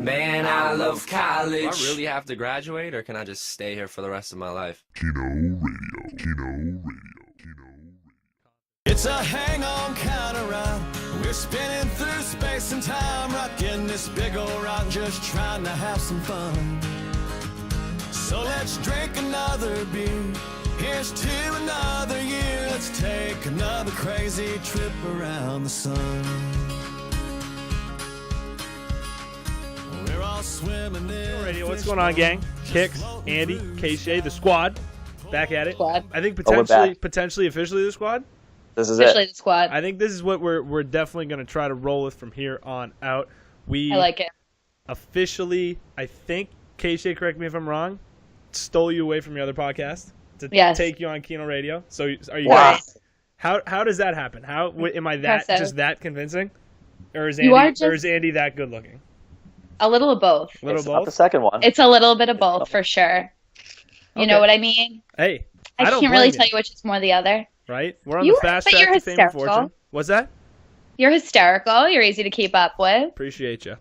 Man, I love college. Do I really have to graduate, or can I just stay here for the rest of my life? Keno Radio. Keno Radio. Keno Radio. It's a hang-on kind of ride. We're spinning through space and time, rocking this big old rock, just trying to have some fun. So let's drink another beer. Here's to another year. Let's take another crazy trip around the sun. We're all swimming in Radio. What's going on, gang? Kicks, Andy, KShea, the squad, back at it. Squad. I think we're back. potentially officially the squad. This is Officially it. the squad. I think this is what we're definitely going to try to roll with from here on out. I like it. Officially, I think, KShea, correct me if I'm wrong, stole you away from your other podcast to take you on Keno Radio. So are you Wow. guys? How does that happen? How am I Impressive. just that convincing, or is You are Andy that good looking? A little of both. A little It's of not the both. second one. It's a little bit of both for sure. You know Okay. what I mean? Hey, I don't can't really blame tell you which is more the other. Right? We're on You the are, fast but track you're to fame and hysterical. fortune. What's that? You're hysterical. You're easy to keep up with. Appreciate you.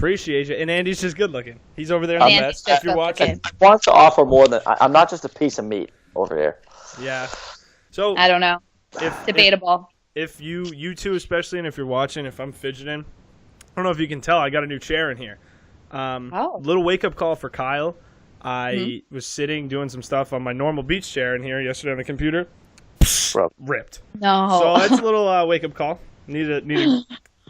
And Andy's just good looking. He's over there on the Andy's best. just If you're good watching, looking. I want to offer more than I'm not just a piece of meat over here. yeah. So I don't know. if Debatable. if you two especially, and if you're watching, if I'm fidgeting, I don't know if you can tell, I got a new chair in here. Little wake up call for Kyle. I was sitting doing some stuff on my normal beach chair in here yesterday on the computer. Bro. Ripped. No. So that's a little wake up call. Need to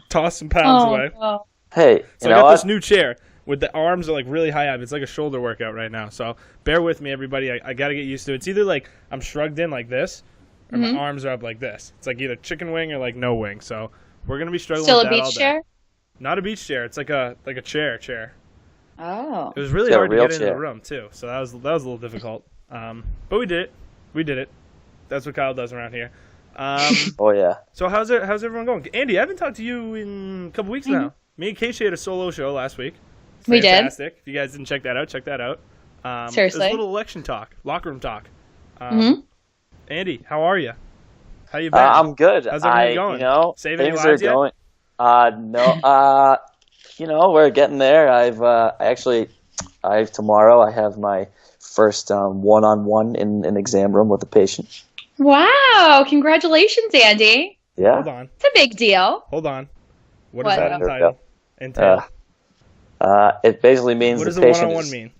toss some pounds away. No. Hey, So you I know got what? this new chair with the arms are like really high up. It's like a shoulder workout right now. So bear with me, everybody. I got to get used to it. It's either like I'm shrugged in like this, or my arms are up like this. It's like either chicken wing or like no wing. So we're gonna be struggling Still with a that all beach day. chair? Not a beach chair. It's like a chair. Oh. It was really It's a hard to real get into the chair. room too. So that was a little difficult. But we did it. We did it. That's what Kyle does around here. Oh yeah. So how's everyone going? Andy, I haven't talked to you in a couple weeks now. Me and KShea had a solo show last week. We did. Fantastic. If you guys didn't check that out, check that out. It Seriously. was a little election talk, locker room talk. Mhm. Andy, how are you? How you been? I'm good. How's everything going? You know, Saving any things are lives yet? going. No. You know, we're getting there. Tomorrow I have my first one-on-one in an exam room with a patient. Wow. Congratulations, Andy. Yeah. Hold on. It's a big deal. Hold on. What What? does that There we entail? It basically means What does the a patient one-on-one is, mean?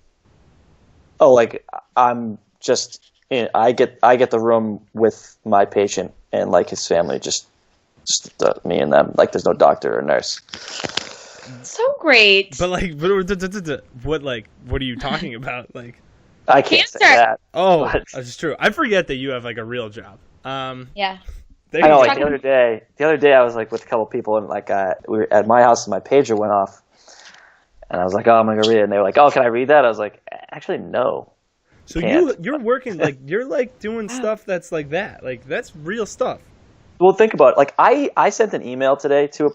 Oh, like I'm just I get the room with my patient and like his family, just me and them. Like there's no doctor or nurse. So great. But like, what are you talking about? Like, I can't say Cancer. that. oh, What? that's true. I forget that you have like a real job. Yeah. There I you know. go. Like the other day I was like with a couple people and like we were at my house and my pager went off, and I was like, oh, I'm gonna go read it, and they were like, oh, can I read that? I was like, actually, no. So can't. you're working like you're like doing stuff that's like that. Like that's real stuff. Well, think about it. Like I sent an email today to a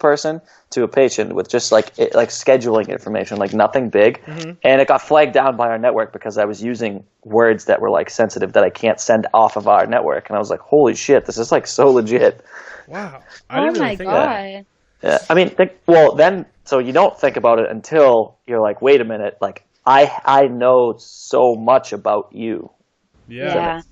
patient with just like scheduling information, like nothing big, and it got flagged down by our network because I was using words that were like sensitive that I can't send off of our network, and I was like, holy shit, this is like so legit. Wow. I Oh didn't really my think god. Yeah, I mean, so you don't think about it until you're like, wait a minute, like I know so much about you. Yeah.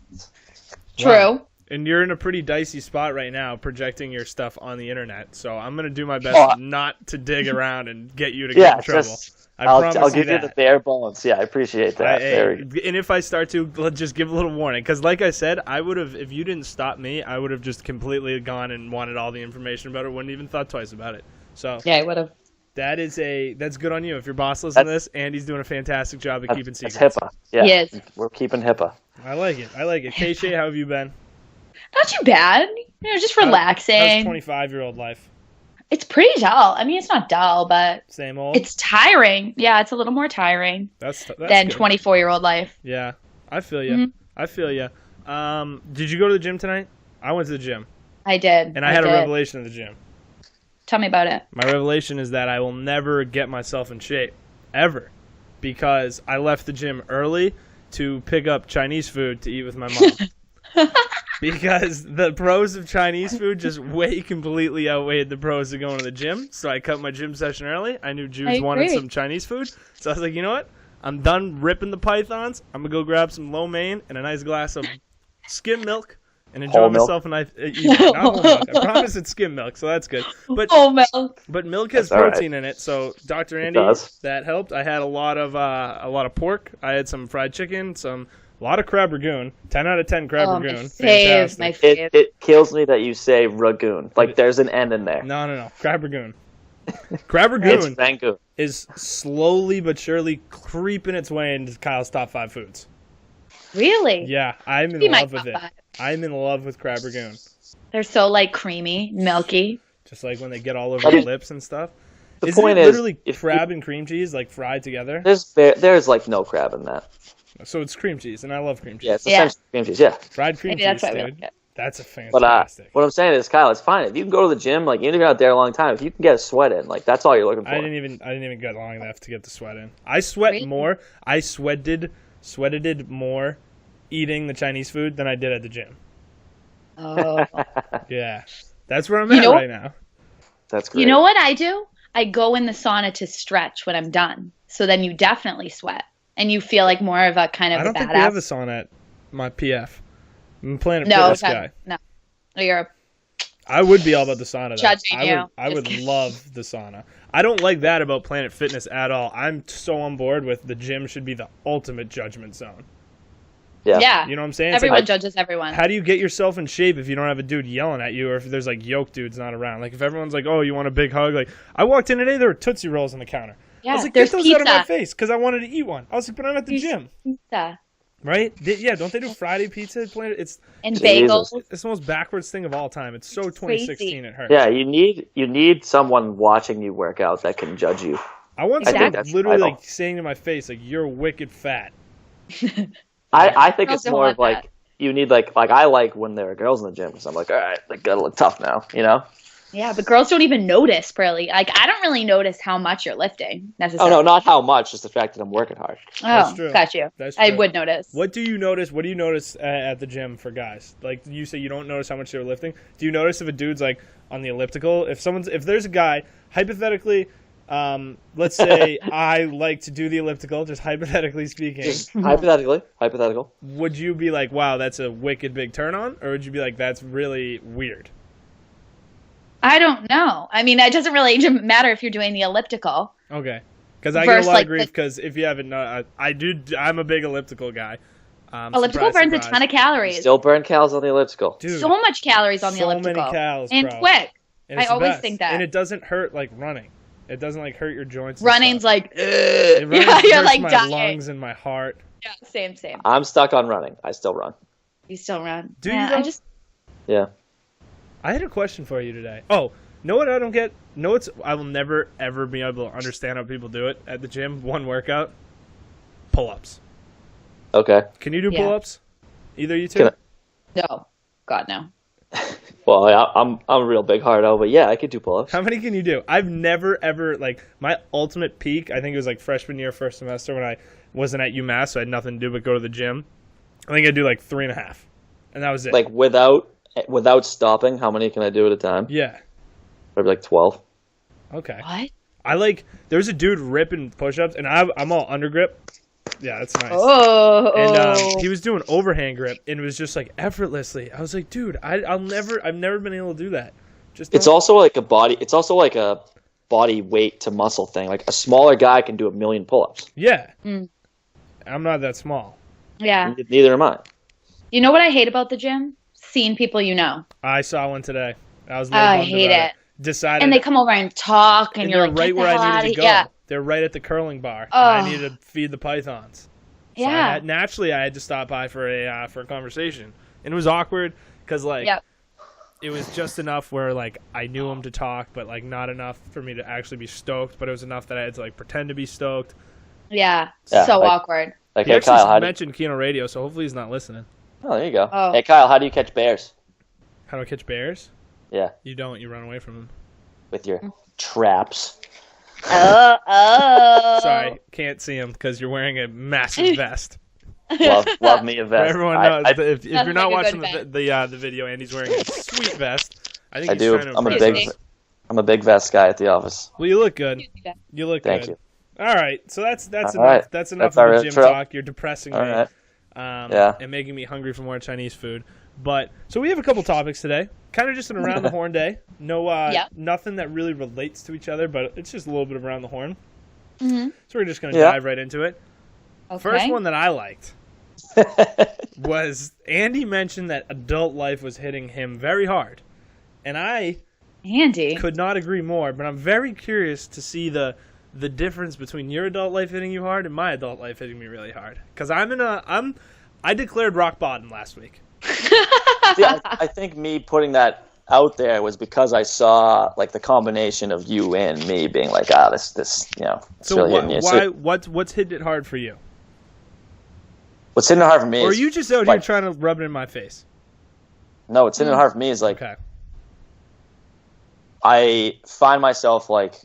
True. And you're in a pretty dicey spot right now, projecting your stuff on the internet. So I'm gonna do my best not to dig around and get you to get in trouble. I'll give you the bare bones. Yeah, I appreciate that. And if I start to, let's just give a little warning, because like I said, I would have, if you didn't stop me, I would have just completely gone and wanted all the information about it. Wouldn't even thought twice about it. So Yeah, I would have. that's good on you. If your boss listens to this, Andy's doing a fantastic job at keeping secrets. It's HIPAA. Yeah, Yes. we're keeping HIPAA. I like it. KShea, how have you been? Not too bad. Just How's relaxing. 25-year-old life? It's pretty dull. I mean, it's not dull, but Same old. it's tiring. Yeah, it's a little more tiring That's than good. 24-year-old life. Yeah, I feel you. I feel you. Did you go to the gym tonight? I went to the gym, I did. and I had did. a revelation in the gym. Tell me about it. My revelation is that I will never get myself in shape, ever, because I left the gym early to pick up Chinese food to eat with my mom. because the pros of Chinese food just completely outweighed the pros of going to the gym. So I cut my gym session early. I knew Judes wanted some Chinese food. So I was like, you know what? I'm done ripping the pythons. I'm going to go grab some lo mein and a nice glass of skim milk and enjoy myself a nice not whole milk. I promise it's skim milk, so that's good. But whole milk. But milk has protein in it, so Dr. Andy, that helped. I had a lot of pork. I had some fried chicken, a lot of crab ragoon. 10 out of 10 crab ragoon. Fantastic. My fave. It kills me that you say ragoon. Like there's an N in there. No. Crab ragoon. Crab ragoon it's is slowly but surely creeping its way into Kyle's top 5 foods. Really? Yeah, I'm in love with it. I'm in love with crab ragoon. They're so like creamy, milky. Just like when they get all over the lips and stuff. The Isn't point it is, literally crab and cream cheese like fried together? There's like no crab in that. So it's cream cheese, and I love cream cheese. Yeah, it's essentially cream cheese. Yeah, fried cream cheese, dude. That's a fantastic. But what I'm saying is, Kyle, it's fine if you can go to the gym. Like even if you're out there a long time, if you can get a sweat in, like that's all you're looking for. I didn't even get long enough to get the sweat in. I sweat more. I sweated more eating the Chinese food than I did at the gym. Oh. Yeah, that's where I'm at right now. That's great. You know what I do? I go in the sauna to stretch when I'm done. So then you definitely sweat, and you feel like more of a kind of. I don't think we have a sauna at my PF. I'm Planet no, Fitness guy. No, you're. I would be all about the sauna. Judging you. I would love the sauna. I don't like that about Planet Fitness at all. I'm so on board with the gym should be the ultimate judgment zone. Yeah. You know what I'm saying? Everyone judges everyone. How do you get yourself in shape if you don't have a dude yelling at you or if there's like yoke dudes not around? Like if everyone's like, oh, you want a big hug? Like I walked in today, there were Tootsie Rolls on the counter. Yeah, I was like, there's get those pizza. out of my face because I wanted to eat one. I was like, but I'm at the gym. Pizza. Right? Yeah, don't they do Friday pizza at Planet? And bagels. It's the most backwards thing of all time. It's so 2016 it hurts. Yeah, you need someone watching you work out that can judge you. I want someone literally like saying to my face, like, you're wicked fat. I think it's more of like you need like I like when there are girls in the gym because I'm like, all right, they gotta look tough now, you know? Yeah, but girls don't even notice, really. Like, I don't really notice how much you're lifting, necessarily. Oh, no, not how much, just the fact that I'm working hard. Oh, got you. I would notice. What do you notice? What do you notice at the gym for guys? Like, you say you don't notice how much they're lifting. Do you notice if a dude's, like, on the elliptical? If there's a guy, hypothetically, let's say I like to do the elliptical, just hypothetically speaking. Just hypothetical. Would you be like, wow, that's a wicked big turn on? Or would you be like, that's really weird? I don't know. I mean, it doesn't really matter if you're doing the elliptical. Okay. Because I get a lot of grief because if you haven't known, I'm a big elliptical guy. Elliptical burns a ton of calories. You still burn calories on the elliptical. Dude, so much calories on the elliptical. So many calories, and bro. Quick. And I always think that. And it doesn't hurt like running. It doesn't like hurt your joints. Running's like, it you're like my dying. lungs and my heart. Yeah, same. I'm stuck on running. I still run. You still run? Do you? Yeah. I had a question for you today. Oh. Know what I don't get? I will never, ever be able to understand how people do it at the gym. One workout. Pull-ups. Okay. Can you do pull-ups? Either you two? No. God, no. Well, I'm a real big hardo, but yeah, I could do pull-ups. How many can you do? I've never, ever, like, my ultimate peak, I think it was like freshman year, first semester when I wasn't at UMass, so I had nothing to do but go to the gym. I think I'd do like 3.5. And that was it. Like, without stopping, how many can I do at a time? Yeah. Maybe like 12. Okay. What? There's a dude ripping push-ups, and I'm all under grip. Yeah, that's nice. Oh. And he was doing overhand grip, and it was just like effortlessly. I was like, dude, I've never been able to do that. It's also like a body weight to muscle thing. Like a smaller guy can do 1,000,000 pull-ups. Yeah. I'm not that small. Yeah. Neither am I. You know what I hate about the gym? Seeing people you know. I saw one today. I hate it. Decided, and they come over and talk, and you're like, right where I needed to go. Yeah. They're right at the curling bar, and I needed to feed the pythons. So yeah. Naturally, I had to stop by for a conversation, and it was awkward because it was just enough where like I knew him to talk, but like not enough for me to actually be stoked. But it was enough that I had to like pretend to be stoked. Yeah, so awkward. Like, he actually Kyle, mentioned Keno Radio, so hopefully he's not listening. Oh, there you go. Oh. Hey, Kyle, how do you catch bears? How do I catch bears? Yeah. You don't. You run away from them. With your traps. Oh. Sorry, can't see him because you're wearing a massive vest. Love me a vest. Everyone knows. If you're Sounds not like a watching good the video, Andy's wearing a sweet vest. I think I he's do. trying to I'm a impress big us. I'm a big vest guy at the office. Well, you look good. You look Thank good. you. All right, so that's enough. right. That's enough That's of our the gym intro. talk. You're depressing All me, right. Yeah. and making me hungry for more Chinese food. But so we have a couple topics today. Kind of just an around the horn day. No, nothing that really relates to each other, but it's just a little bit of around the horn. Mm-hmm. So we're just gonna dive right into it. Okay. First one that I liked was Andy mentioned that adult life was hitting him very hard, and Andy could not agree more. But I'm very curious to see the difference between your adult life hitting you hard and my adult life hitting me really hard. Because I declared rock bottom last week. See, I think me putting that out there was because I saw like the combination of you and me being like, this it's So really hitting you. So what's hitting it hard for you? what's hitting it hard for me Or are is you just out here trying to rub it in my face? no, what's hitting it hard for me is like Okay. I find myself like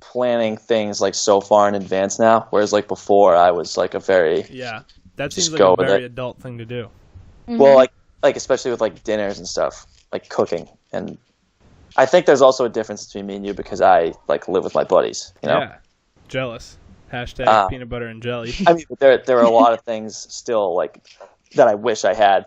planning things like so far in advance now, whereas like before I was like a very Yeah. That seems Just like go a with very it. adult thing to do. well like especially with like dinners and stuff, like cooking. And I think there's also a difference between me and you because I like live with my buddies, you know? Yeah. Jealous. Hashtag peanut butter and jelly. I mean, there are a lot of things still like that I wish I had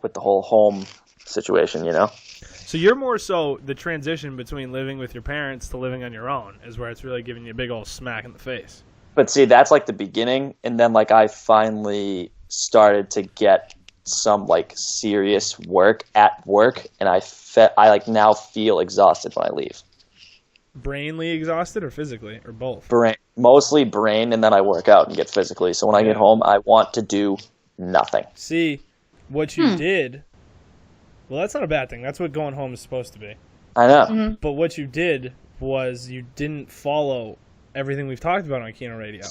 with the whole home situation, you know? So you're more so the transition between living with your parents to living on your own is where it's really giving you a big old smack in the face. But see, that's like the beginning, and then like I finally started to get some like serious work at work, and I like now feel exhausted when I leave. Brainly exhausted or physically or both? Mostly brain, and then I work out and get physically. So when I get home, I want to do nothing. See, what you did, well, that's not a bad thing. That's what going home is supposed to be. I know. But what you did was you didn't follow everything we've talked about on Keno Radio.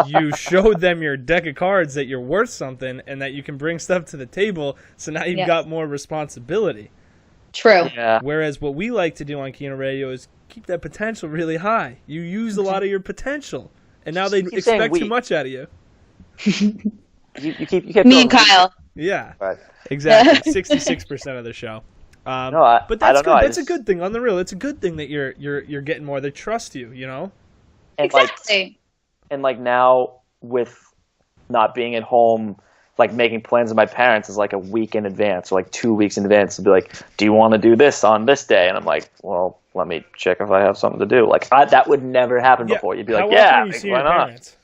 You showed them your deck of cards that you're worth something and that you can bring stuff to the table, so now you've got more responsibility. True. Yeah. Whereas what we like to do on Keno Radio is keep that potential really high. You use a lot of your potential, and now they expect too much out of you. You keep Me and Kyle. Yeah, Right. exactly. 66% of the show. No, but I that's don't good. know. That's a good thing. On the real, it's a good thing that you're getting more. They trust you. You know. And Exactly. like now with not being at home, like making plans with my parents is like a week in advance or like 2 weeks in advance to be like, do you want to do this on this day? And I'm like, well, let me check if I have something to do. Like that would never happen before. You'd be like, How often do you see why your not? parents?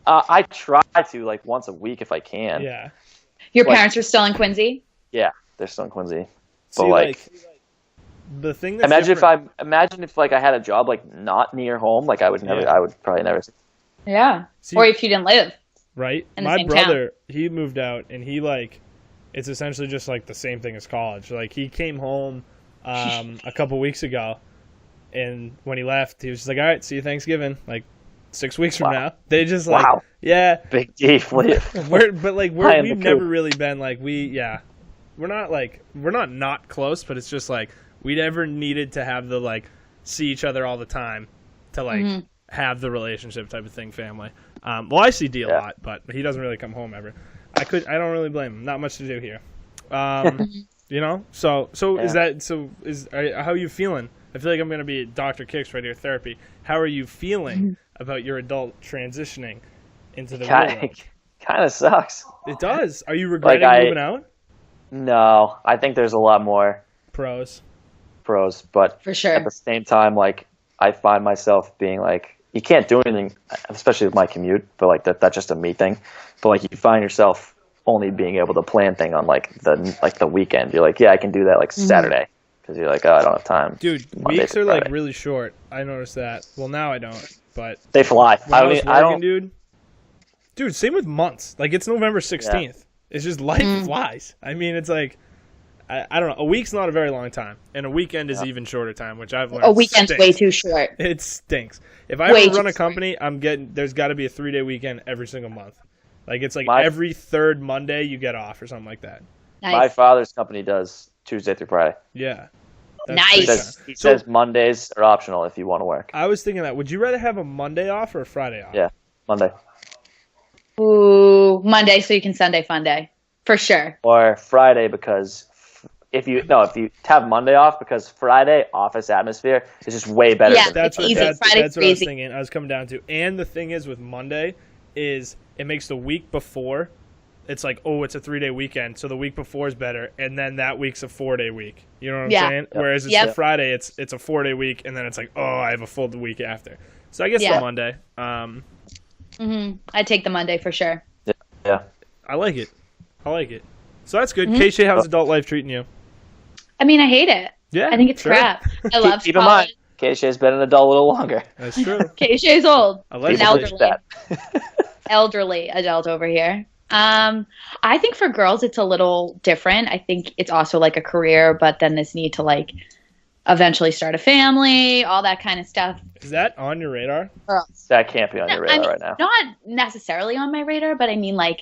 I try to like once a week if I can. Yeah. Your parents are still in Quincy? Yeah, they're still in Quincy. See, But like the thing that's imagine if like I had a job like not near home, like I would probably never. Yeah. See, or if you didn't live. right? in the My same brother, he moved out, and he it's essentially just like the same thing as college. Like he came home a couple weeks ago, and when he left, he was just like, "All right, see you Thanksgiving." Like 6 weeks from now, they just like, yeah, big D flip. we've never really been like we're not close, but it's just like we never needed to have the like see each other all the time to like have the relationship type of thing, family. Well, I see D a lot, but he doesn't really come home ever. I don't really blame him. Not much to do here. You know, so how are you feeling? I feel like I'm gonna be Dr. Kicks right here, therapy. How are you feeling about your adult transitioning into the real world? Kind of sucks. It does. Are you regretting moving out? No, I think there's a lot more Pros, but For sure. at the same time, like I find myself being like, you can't do anything, especially with my commute. But like that's just a me thing. But like you find yourself only being able to plan thing on like the weekend. You're like, yeah, I can do that like Saturday because you're like, oh, I don't have time. dude. Monday Weeks to are Friday. like really short. I noticed that. Well, now I don't, but They fly. when I was I working, don't. dude. Same with months. Like it's November 16th. It's just life flies. I mean, it's like I don't know. A week's not a very long time, and a weekend is even shorter time, which I've learned. A weekend's stinks. way too short. It stinks. If I Way ever run too a company, there's got to be a 3-day weekend every single month. Like it's like My- every third Monday you get off or something like that. Nice. My father's company does Tuesday through Friday. Yeah. Nice. He pretty says, kinda- he So- says Mondays are optional if you want to work. I was thinking that. Would you rather have a Monday off or a Friday off? Yeah, Monday. Ooh, Monday so you can Sunday fun day. For sure. Or Friday because if you have Monday off because Friday office atmosphere is just way better. Yeah, than That's what, easy. that's what I was Crazy. thinking. I was coming down to. And the thing is with Monday is it makes the week before, it's like, oh, it's a 3-day weekend, so the week before is better, and then that week's a 4-day week. You know what I'm saying? Yep. Whereas it's a Friday, it's a 4-day week, and then it's like, oh, I have a full week after. So I guess the Monday. I'd take the Monday for sure. Yeah. I like it. So that's good. KShea, how's adult life treating you? I mean, I hate it. Yeah, I think it's sure. crap. I love Keep in mind, KShea's been an adult a little longer. That's true. KShea's old. I like An People elderly. think that. Elderly adult over here. I think for girls it's a little different. I think it's also like a career, but then this need to like eventually start a family, all that kind of stuff. Is that on your radar? That can't be on your radar right now. Not necessarily on my radar, but I mean like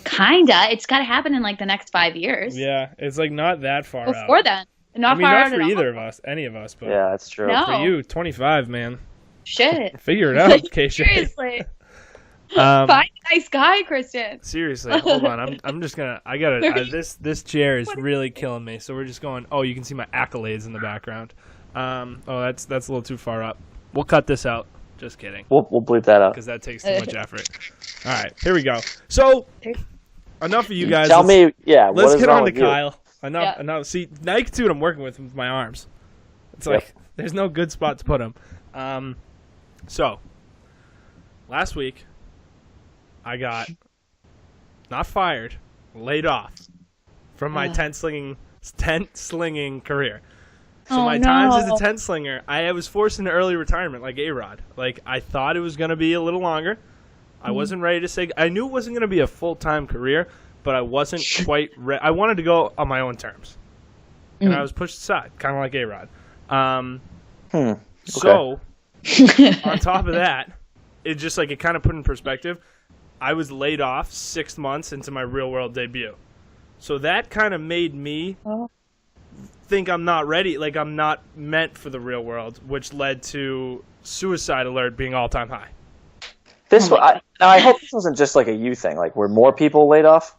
kinda. It's gotta happen in like the next 5 years. Yeah, it's like not that far Before out. then. Not I mean, far not out for at either all. of us, any of us, but Yeah, that's true. No. for you, 25, man. Shit. Figure it out, KShea. Seriously. Um, Find a nice guy, Kristen. Seriously, hold on. I'm just gonna. I gotta. This chair is really killing me. So we're just going. Oh, you can see my accolades in the background. Oh, that's a little too far up. We'll cut this out. Just kidding. We'll bleep that out. Because that takes too much effort. All right, here we go. So enough of you guys. Tell me, what Let's is get wrong on to with you? Kyle. Enough. Yeah. Enough. See, now you can see what I'm working with my arms. It's like there's no good spot to put them. So last week I got not fired, laid off from my tent slinging career. So my times as a tent slinger, I was forced into early retirement like A-Rod. Like I thought it was going to be a little longer. I wasn't ready to say. I knew it wasn't going to be a full-time career, but I wasn't quite ready. I wanted to go on my own terms, and I was pushed aside, kind of like A-Rod. So on top of that, it just like it kind of put in perspective. I was laid off 6 months into my real-world debut, so that kind of made me think I'm not ready. Like I'm not meant for the real world, which led to suicide alert being all-time high. I hope this wasn't just like a you thing. Like, were more people laid off?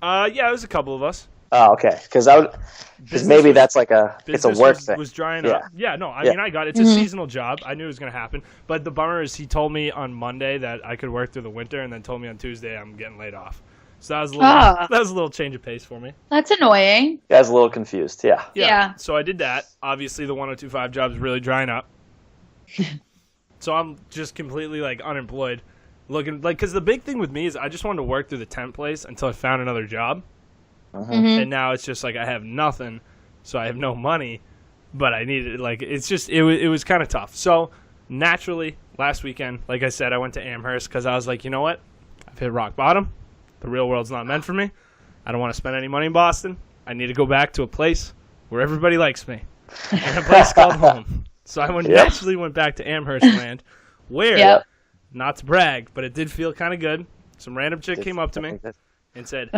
Yeah, it was a couple of us. Oh, okay. Because maybe that's like it's a work thing. Was drying up. Yeah, no, I mean, I got it. It's a seasonal job. I knew it was going to happen. But the bummer is he told me on Monday that I could work through the winter and then told me on Tuesday I'm getting laid off. So that was a little change of pace for me. That's annoying. You guys a little confused. Yeah. Yeah. So I did that. Obviously, the 1025 job is really drying up. So I'm just completely like unemployed. Looking like, because the big thing with me is I just wanted to work through the tent place until I found another job. And now it's just like I have nothing, so I have no money, but I needed like it's just it was kind of tough. So naturally, last weekend, like I said, I went to Amherst because I was like, you know what, I've hit rock bottom. The real world's not meant for me. I don't want to spend any money in Boston. I need to go back to a place where everybody likes me, and a place called home. So I naturally went back to Amherst land, where not to brag, but it did feel kind of good. Some random chick came up to me and said,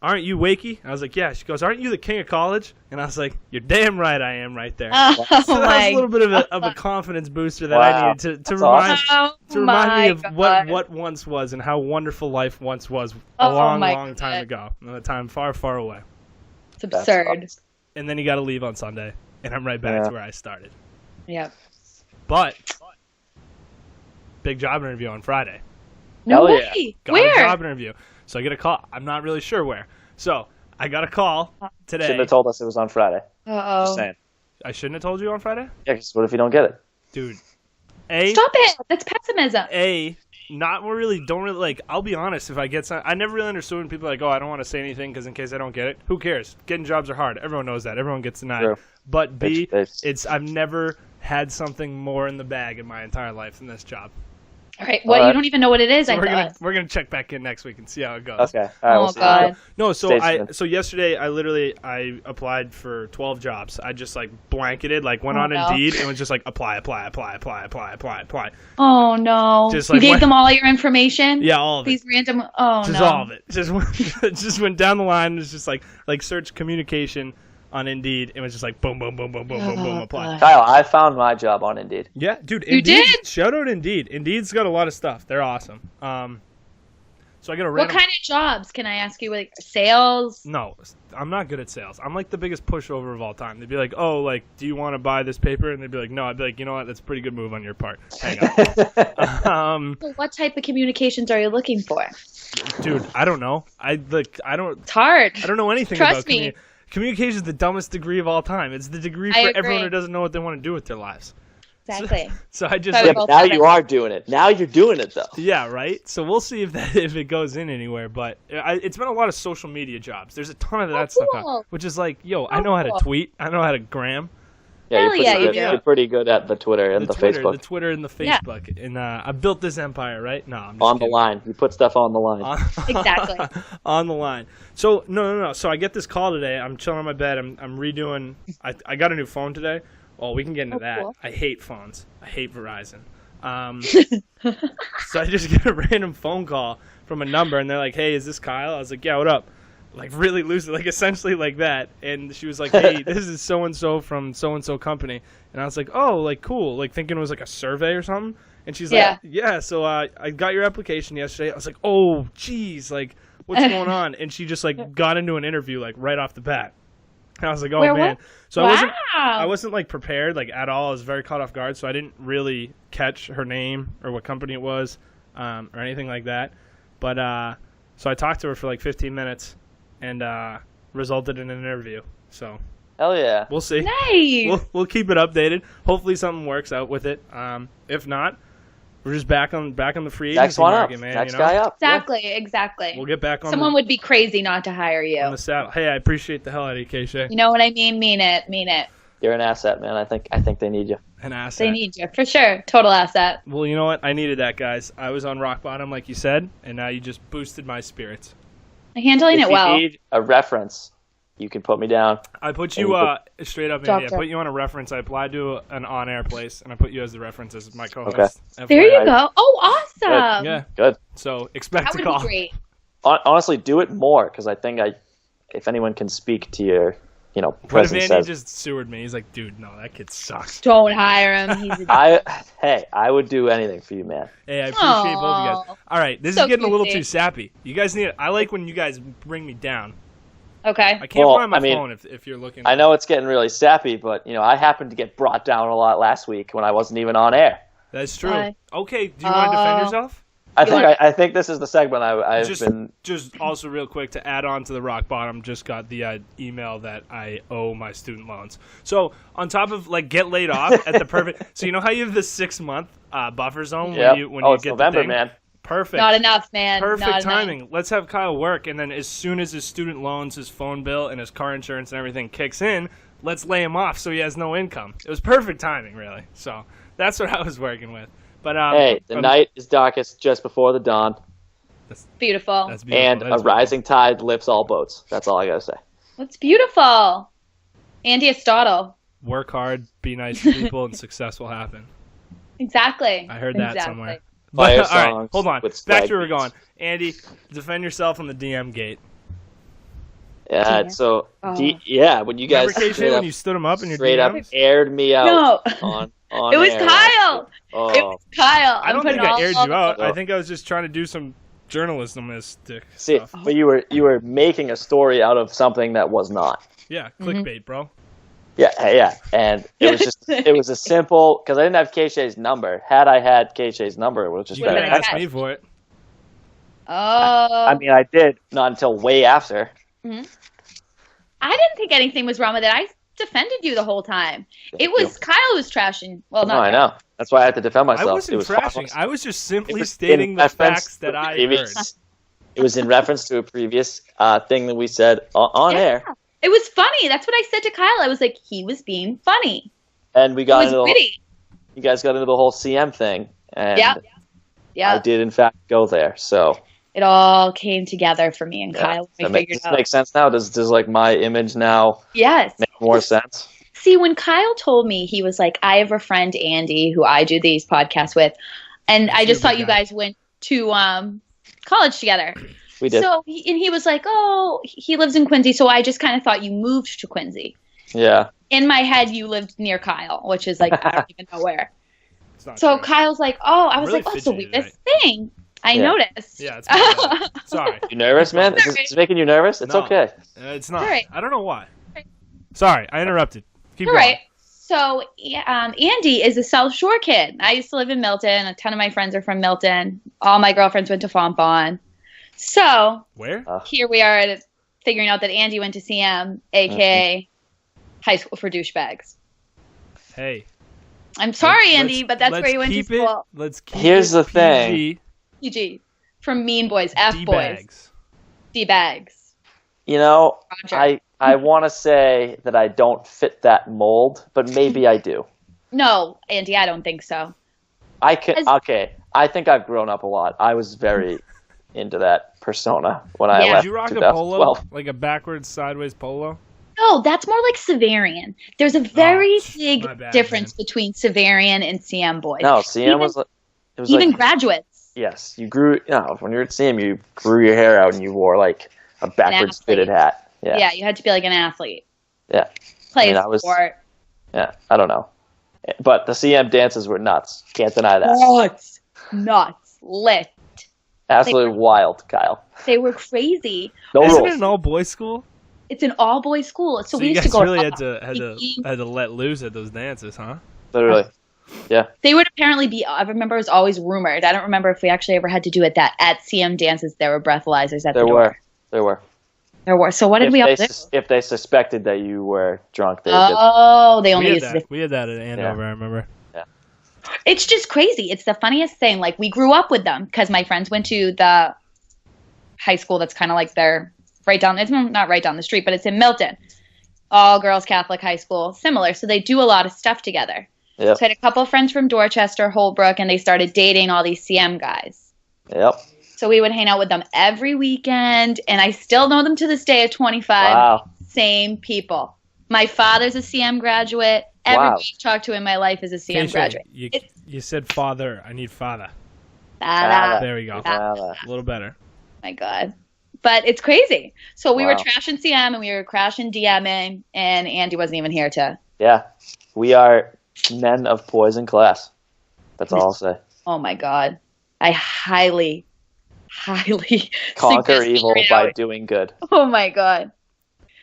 aren't you Wakey? I was like, yeah. She goes, aren't you the king of college? And I was like, you're damn right I am right there. So that was a little bit of a confidence booster that I needed to remind me of what once was and how wonderful life once was a long time ago. A time far, far away. It's absurd. And then you got to leave on Sunday, and I'm right back to where I started. Yep. But big job interview on Friday. No way. Got a job interview. So I get a call. I'm not really sure where. So I got a call today. Shouldn't have told us it was on Friday. Uh-oh. Just saying. I shouldn't have told you on Friday? Yeah, because what if you don't get it? Dude. Stop it. That's pessimism. Don't really, like, I'll be honest, if I get some, I never really understood when people are like, oh, I don't want to say anything because in case I don't get it. Who cares? Getting jobs are hard. Everyone knows that. Everyone gets denied. True. But B, I've never had something more in the bag in my entire life than this job. All right. Well, you don't even know what it is, so I thought. We're gonna check back in next week and see how it goes. Okay. All right, we'll see. God. No, so yesterday I applied for 12 jobs. I just like blanketed, like went on Indeed and was just like apply. Oh no! Just, you like, gave them all your information. Yeah, all of These it. random. Oh just no! all of it. Just went down the line. It was just like search communication on Indeed. It was just like boom, apply. Kyle, I found my job on Indeed. Yeah, dude. You Indeed, did? shout out Indeed. Indeed's got a lot of stuff. They're awesome. So I get a What random. kind of jobs can I ask you? Like sales? No, I'm not good at sales. I'm like the biggest pushover of all time. They'd be like, "Oh, like, do you want to buy this paper?" And they'd be like, "No." I'd be like, "You know what? That's a pretty good move on your part. Hang on." So what type of communications are you looking for? Dude, I don't know. I don't. It's hard. I don't know anything Trust about me. communication. Is the dumbest degree of all time. It's the degree I for agree. everyone who doesn't know what they want to do with their lives. Exactly. So I just But Yeah, like, but now you are doing it. Now you're doing it though. yeah, right. So we'll see if it goes in anywhere. But it's been a lot of social media jobs. There's a ton of that stuff, cool. which is like, yo, I know how to cool. tweet. I know how to gram. Yeah, Hell yeah, you do. you're pretty good at the Twitter and the Facebook. The Twitter and the Yeah. Facebook. And I built this empire, right? No, I'm just On the kidding. line. You put stuff on the line. Exactly. On the line. So no. So I get this call today. I'm chilling on my bed. I'm redoing. I got a new phone today. Well, we can get into that. cool. I hate phones. I hate Verizon. So I just get a random phone call from a number, and they're like, "Hey, is this Kyle?" I was like, "Yeah, what up?" Like really loosely, like essentially like that. And she was like, "Hey, this is so and so from so and so company." And I was like, "Oh, like cool," like thinking it was like a survey or something. And she's Yeah. like, "Yeah." So I got your application yesterday. I was like, "Oh, geez, like what's going on?" And she just like got into an interview like right off the bat. And I was like, "Oh Where man." what? So Wow. I wasn't like prepared like at all. I was very caught off guard, so I didn't really catch her name or what company it was, or anything like that. But so I talked to her for like 15 minutes, and resulted in an interview. So Hell yeah. we'll see. Nice. We'll keep it updated. Hopefully something works out with it. If not, we're just back on the free Next agency one up. market, man. Next you know? guy up. Exactly. We'll get back on Someone would be crazy not to hire on you. the saddle. Hey, I appreciate the hell out of you, KShea. You know what I mean? Mean it. Mean it. You're an asset, man. I think they need you. An asset. They need you for sure. Total asset. Well, you know what? I needed that, guys. I was on rock bottom, like you said, and now you just boosted my spirits. Handling If it you well. need a reference, you can put me down. I put you straight up, Andy. I Doctor. put you on a reference. I applied to an on-air place, and I put you as the reference as my co-host. Okay. There you FYI. go. Oh, awesome. Yeah. Good. So expect That a would call. be great. Honestly, do it more because I think if anyone can speak to your, What if presence. Andy just sewered me? He's like, dude, no, that kid sucks. Don't hire him. He's a I would do anything for you, man. Hey, I appreciate both of you guys. Aw. All right, this So is getting a little cutesy. too sappy. You guys need. I like when you guys bring me down. Okay. I can't Well, find my I mean, phone if you're looking. I know it's getting really sappy, but I happened to get brought down a lot last week when I wasn't even on air. That's true. Why? Okay, do you want to defend yourself? I think this is the segment I've been. Just also real quick to add on to the rock bottom, just got the email that I owe my student loans. So on top of like get laid off at the perfect, so you know how you have the 6-month buffer zone Yep. when you It's get November, the thing? man. Perfect. Not enough, man. Perfect Not timing. Enough. Let's have Kyle work, and then as soon as his student loans, his phone bill, and his car insurance and everything kicks in, let's lay him off so he has no income. It was perfect timing, really. So that's what I was working with. But Hey, the night is darkest just before the dawn, Beautiful. That's beautiful. and That a is beautiful. rising tide lifts all boats. That's all I gotta say. That's beautiful. Andy Aristotle. Work hard, be nice to people, and success will happen. Exactly. I heard that Exactly. somewhere. Fire But, all right, songs hold on. with Back to swag where we're beats. going. Andy, defend yourself on the DM gate. Yeah. Dear. So, Oh. when you guys Remember, KJ, straight when up, you stood him up in your straight up DMs? aired me out No. on It was air. Kyle. Oh, It was Kyle. I don't think I aired you out. I Oh. think I was just trying to do some journalistic see, stuff. but you were making a story out of something that was not. Yeah, Mm-hmm. clickbait, bro. Yeah, and it was just it was a simple because I didn't have KShea's number. Had I had KShea's number, it would have just You been could a have text asked me message. for it. Oh. I mean, I did not until way after. I didn't think anything was wrong with it. I defended you the whole time. It was Kyle was trashing. Well, No, not I know. That's why I had to defend myself. I it wasn't was trashing. false. I was just It simply was stating in the reference facts to that a I heard. previous- It was in reference to a previous thing that we said on Yeah. air, It was funny. That's what I said to Kyle. I was like, he was being funny. and we It got was into the, witty. you guys got into the whole CM thing, and Yeah. I Yeah. did in fact go there. So It all came together for me and Kyle. We does figured this out. make sense now? Does like my image now Yes. make more sense? See, when Kyle told me, he was like, I have a friend, Andy, who I do these podcasts with. And I just thought you guys went to college together. We did. So, he was like, oh, he lives in Quincy. So I just kind of thought you moved to Quincy. Yeah. In my head, you lived near Kyle, which is like, I don't even know where. It's not So true. Kyle's like, oh, I was really like, oh, so fidgety we this thing. I Yeah. noticed. Yeah, it's my bad. Sorry. You nervous, man? Is this making you nervous? It's No. okay. It's not. All right. I don't know why. Sorry, I interrupted. Keep All going. right. So, Andy is a South Shore kid. I used to live in Milton. A ton of my friends are from Milton. All my girlfriends went to Fontbonne. So, Where? here we are figuring out that Andy went to CM, a.k.a. high school for douchebags. Hey. I'm sorry, Let's- Andy, but that's let's where you went to keep school. Let's keep Here's it the thing. PG, PG. From Mean Boys, F Boys, D-bags. D-bags. You know, Roger. I want to say that I don't fit that mold, but maybe I do. No, Andy, I don't think so. Okay, I think I've grown up a lot. I was very into that persona when I Yeah. left Did you rock a 2012. polo? Like a backwards, sideways polo? No, that's more like Severian. There's a very big my bad, difference between Severian and CM Boys. No, CM Even- was it was Even like graduates. yes, you grew. When you were at CM, you grew your hair out and you wore like a backwards fitted hat. Yeah, Yeah, you had to be like an athlete. yeah, Play I was- sport. yeah. I don't know, but the CM dances were nuts. Can't deny that. Nuts. Lit. Absolutely wild, Kyle. They were crazy. No Isn't rules. it an all-boys school? It's an all boys school. So, So we you used to guys go really to had to let loose at those dances, huh? Literally. Yeah. They would apparently be, I remember it was always rumored. I don't remember if we actually ever had to do it that at CM dances there were breathalyzers at There the door. were. There were. There were. So what did we all do? If they suspected that you were drunk, they did. Oh, they only used it. We had that at Andover, I remember. It's just crazy. It's the funniest thing. Like, we grew up with them because my friends went to the high school that's kind of like their right down. It's not right down the street, but it's in Milton. All girls Catholic high school, similar. So they do a lot of stuff together. Yep. So I had a couple of friends from Dorchester, Holbrook, and they started dating all these CM guys. Yep. So we would hang out with them every weekend, and I still know them to this day at 25. Wow. Same people. My father's a CM graduate. Everybody I've talked to in my life is a CM KShea, graduate. You said father. I need father. Father. There we go. Father. A little better. My God. But it's crazy. So we were Wow. trashing CM and we were crashing DMing, and Andy wasn't even here to. Yeah. We are men of poison class. That's all I'll say. Oh my God. I highly Conquer suggest evil figuring it by out. doing good. Oh my God.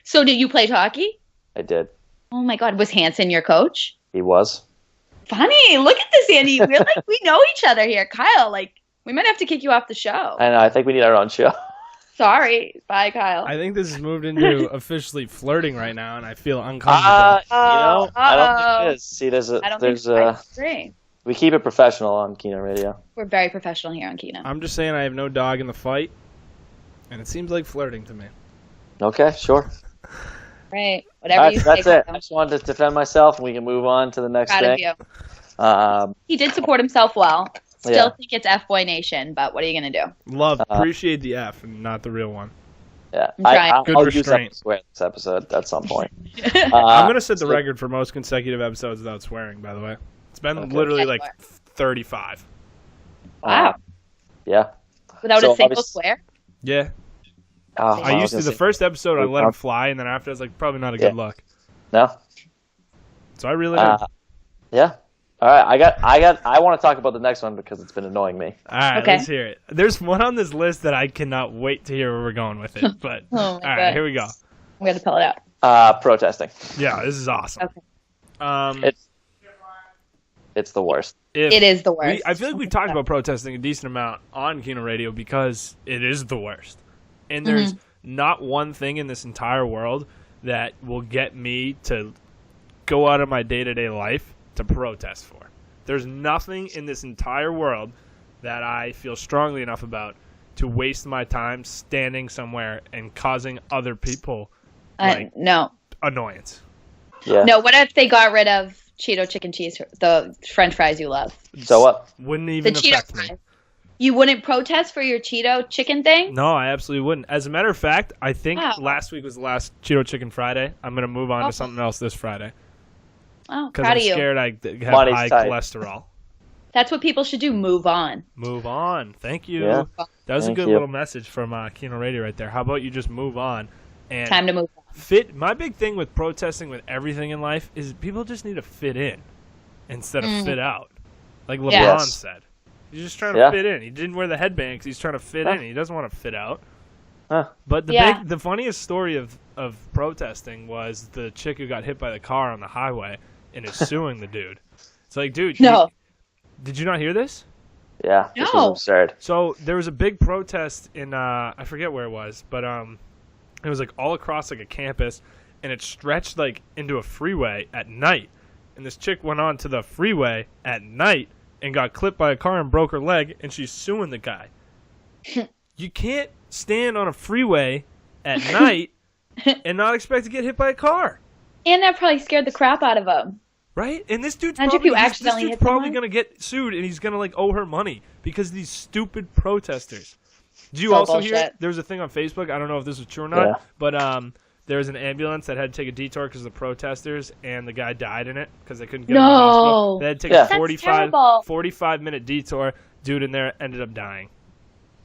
So did you play hockey? I did. Oh my God. Was Hanson your coach? He was. Funny. Look at this, Andy. We're like, we know each other here. Kyle, like, we might have to kick you off the show. I know. I think we need our own show. Sorry. Bye, Kyle. I think this has moved into officially flirting right now, and I feel uncomfortable. I don't think it is. See, I agree. we keep it professional on Keno Radio. We're very professional here on Keno. I'm just saying I have no dog in the fight, and it seems like flirting to me. Okay, sure. Right. Whatever you say. That's it. I Kyle. just wanted to defend myself, and we can move on to the next Proud of thing. you. He did support himself well. Still Yeah. think it's F-Boy Nation, but what are you going to do? Love, appreciate the F and not the real one. Yeah, I'm trying. I'll Good use that restraint. to swear this episode at some point. I'm going to set the so- record for most consecutive episodes without swearing, by the way. It's been Okay. literally Yeah, like you are. 35. Wow. Yeah. Without So a single obvious- swear? Yeah. Oh, I used to, the first episode, I let him Okay. fly, and then after, I was like, probably not a good Yeah. look. No. So I really did. Yeah. All right. I want to talk about the next one because it's been annoying me. All right, Okay. let's hear it. There's one on this list that I cannot wait to hear where we're going with it. But Oh, all my right, God. here we go. I'm going to pull it out. Protesting. Yeah, this is awesome. Okay. It's the worst. It is the worst. I feel like we've talked about protesting a decent amount on Keno Radio because it is the worst. And there's not one thing in this entire world that will get me to go out of my day-to-day life to protest for. There's nothing in this entire world that I feel strongly enough about to waste my time standing somewhere and causing other people No. annoyance. Yeah. No, what if they got rid of Cheeto chicken cheese, the French fries you love? So what? Wouldn't The even Cheeto affect me. fries. You wouldn't protest for your Cheeto chicken thing? No, I absolutely wouldn't. As a matter of fact, I think Wow. last week was the last Cheeto Chicken Friday. I'm going to move on Oh. to something else this Friday Oh, because proud I'm of you. scared I have Money's high tight. cholesterol. That's what people should do. Move on. Move on. Thank you. Yeah. That was Thank a good you. little message from Keno Radio right there. How about you just move on? And Time to move on. fit. My big thing with protesting with everything in life is people just need to fit in instead of fit out, like LeBron Yeah. Yes. said. He's just trying to fit in. He didn't wear the headband because he's trying to fit in. He doesn't want to fit out. But the funniest story of protesting was the chick who got hit by the car on the highway and is suing the dude. It's like, dude, did you not hear this? Yeah, this was absurd. So there was a big protest in I forget where it was, but it was like all across like a campus, and it stretched like into a freeway at night. And this chick went on to the freeway at night and got clipped by a car and broke her leg, and she's suing the guy. You can't stand on a freeway at night and not expect to get hit by a car. And that probably scared the crap out of him. Right? And this dude's probably going to get sued, and he's going to like owe her money because of these stupid protesters. Did you also hear there was a thing on Facebook? I don't know if this was true or not, but there was an ambulance that had to take a detour because of the protesters, and the guy died in it because they couldn't get him to the hospital. They had to take a 45-minute detour. Dude in there ended up dying.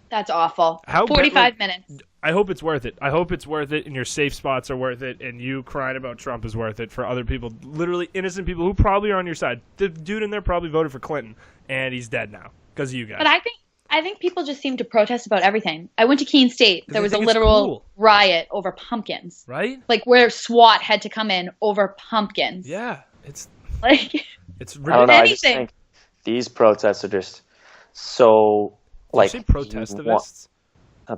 That's awful. 45 minutes. I hope it's worth it. I hope it's worth it, and your safe spots are worth it, and you crying about Trump is worth it for other people, literally innocent people who probably are on your side. The dude in there probably voted for Clinton, and he's dead now because of you guys. But I think people just seem to protest about everything. I went to Keene State. There was a literal riot over pumpkins. Right? Like where SWAT had to come in over pumpkins. Yeah. It's like it's I don't know, I just think these protests are just so like protestivists.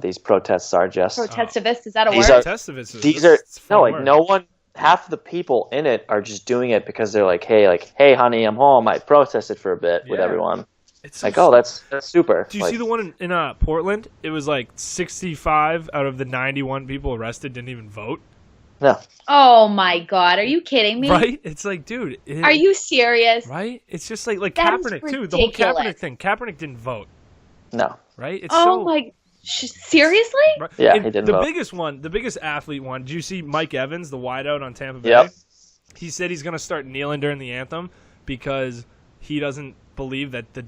These protests are just protestivists. Is that a word? Protestivists. No one. Half the people in it are just doing it because they're like, hey, honey, I'm home. I protested for a bit with everyone. It's so like, that's super. Do you see the one in Portland? It was like 65 out of the 91 people arrested didn't even vote. No. Oh my God, are you kidding me? Right? It's like, dude. Are you serious? Right? It's just like Kaepernick too. The whole Kaepernick thing. Kaepernick didn't vote. No. Right? It's seriously? Right? Yeah, he didn't vote. The biggest athlete one. Did you see Mike Evans, the wideout on Tampa Bay? Yep. He said he's going to start kneeling during the anthem because he doesn't believe that the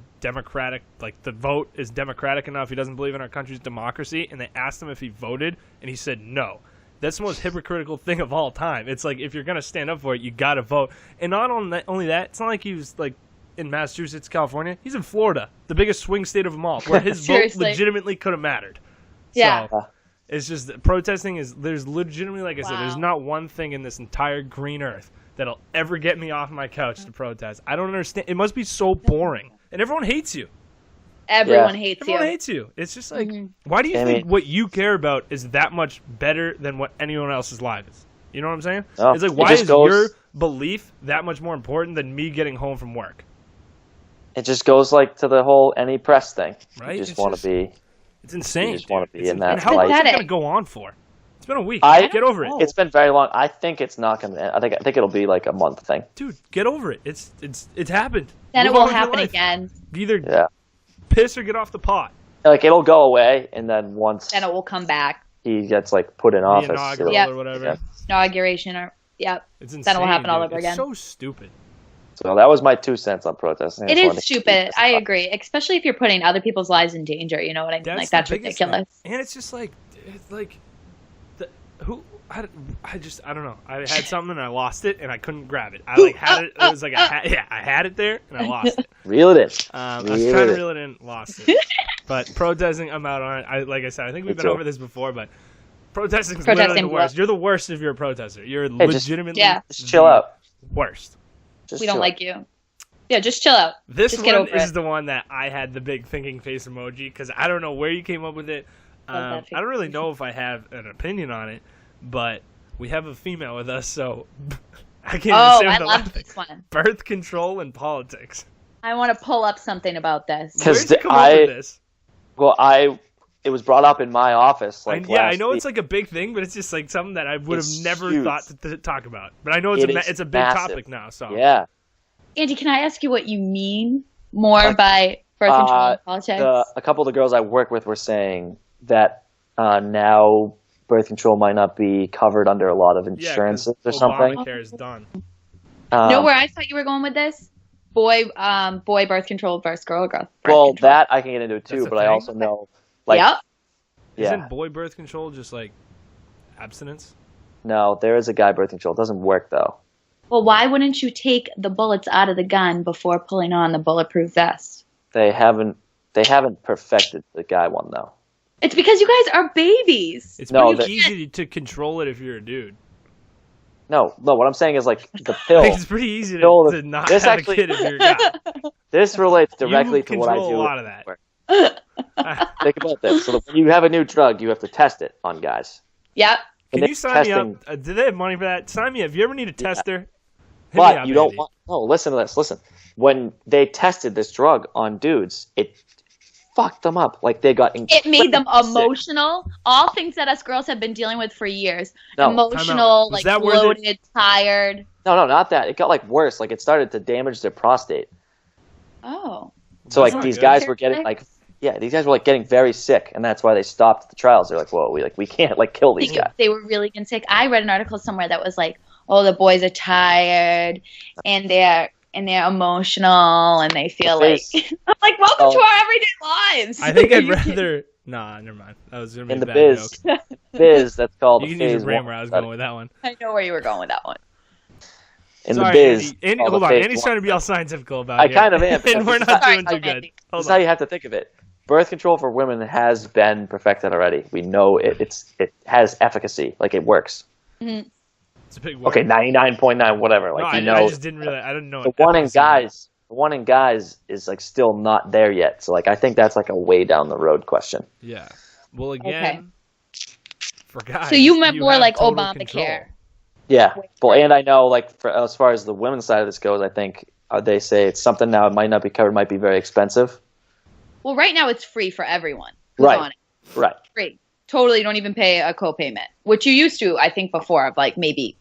vote is democratic enough. He doesn't believe in our country's democracy. And they asked him if he voted, and he said no. That's the most hypocritical thing of all time. It's like, if you're going to stand up for it, you got to vote. And not only that, it's not like he was like in Massachusetts, California. He's in Florida, the biggest swing state of them all, where his vote legitimately could have mattered. Yeah. So, it's just protesting there's legitimately, like I said, there's not one thing in this entire green earth that'll ever get me off my couch to protest. I don't understand. It must be so boring. And everyone hates you. Everyone hates you. It's just like, why do you think what you care about is that much better than what anyone else's life is? You know what I'm saying? Oh, it's like, why is your belief that much more important than me getting home from work? It just goes like to the whole any press thing. Right? You just want to be. It's insane. You just want to be in that. And how long is it going to go on for? It's been a week. Get over it. It's been very long. I think it's not going to end. I think it'll be like a month thing. Dude, get over it. It's happened. Then it will happen again. Either piss or get off the pot. Like, it'll go away, and then once then it will come back. He gets like put in office. Or whatever. Yeah. Inauguration It's insane. Then it will happen all over again. It's so stupid. So that was my 2 cents on protesting. It is stupid. I agree, especially if you're putting other people's lives in danger. You know what I mean? Like, that's ridiculous. Thing. And it's just like, I don't know. I had something and I lost it and I couldn't grab it. I had it. It was like I had it there and I lost it. Reel it in. I was trying to reel it in, lost it. But protesting, I'm out on it. Like I said, I think we've been over this before, but protesting is literally the worst. You're the worst if you're a protester. You're legitimately just chill out. Worst. We don't like you. Yeah, just chill out. This one is the one that I had the big thinking face emoji because I don't know where you came up with it. I don't really know if I have an opinion on it, but we have a female with us, so I can't even say I love this one. Birth control and politics. I want to pull up something about this. Because it was brought up in my office. I know it's like a big thing, but it's just like something that I would have never thought to talk about. But I know it's a big topic now. So yeah. Andy, can I ask you what you mean more by birth control and politics? A couple of the girls I work with were saying that now birth control might not be covered under a lot of insurances or something. Obamacare is done. Know where I thought you were going with this? Boy birth control versus girl birth control. Well, that I can get into too, but I also know. Isn't boy birth control just like abstinence? No, there is a guy birth control. It doesn't work though. Well, why wouldn't you take the bullets out of the gun before pulling on the bulletproof vest? They haven't They haven't perfected the guy one though. It's because you guys are babies. It's No, pretty easy to control it if you're a dude. No. What I'm saying is like the I pill. think it's pretty easy pill to not this have actually- a kid if you're a guy. This relates directly to what I control do. a lot of that. Think about this. So when you have a new drug, you have to test it on guys. Yep. Can And you they're sign me up? Do they have money for that? Sign me up. If you ever need a tester, hit me But up, you don't baby. want. No, listen to this. Listen. When they tested this drug on dudes, it fucked them up. Like they got. It made them incredibly sick. emotional. All things that us girls have been dealing with for years. No. Emotional, Was like that where bloated, tired. No, not that. It got like worse. Like it started to damage their prostate. Oh. So That's like not these good. guys were getting like. Yeah, these guys were like getting very sick, and that's why they stopped the trials. They're like, "Whoa, we can't like kill these guys." They were really getting sick. I read an article somewhere that was like, "Oh, the boys are tired, and they're emotional, and they feel like." I'm like, "Welcome to our everyday lives." I think I'd rather. Nah, never mind. That was gonna be In a the bad biz, joke. that's called You a can use your phase brain one where I was study. going with that one. I know where you were going with that one. In Sorry, the biz, Andy, called hold a on. phase Andy's one trying to be all study. scientific about I it. kind of am, because And we're this not is- doing too Sorry, good. Andy. This Hold is how on. you have to think of it. Birth control for women has been perfected already. We know it has efficacy. Like it works. It's a big word. Okay, 99.9, whatever. Like No, you know, I just didn't really. I didn't know. the what one in efficacy meant. guys is like still not there yet. So like I think that's like a way down the road question. Yeah. Well, again, for guys. So you meant more have like total Obamacare. control. Yeah, well, and I know like as far as the women's side of this goes, I think they say it's something now. It might not be covered. Might be very expensive. Well, right now it's free for everyone who's Right. on it. Right. Free. Totally, you don't even pay a co-payment, which you used to, I think, before of like maybe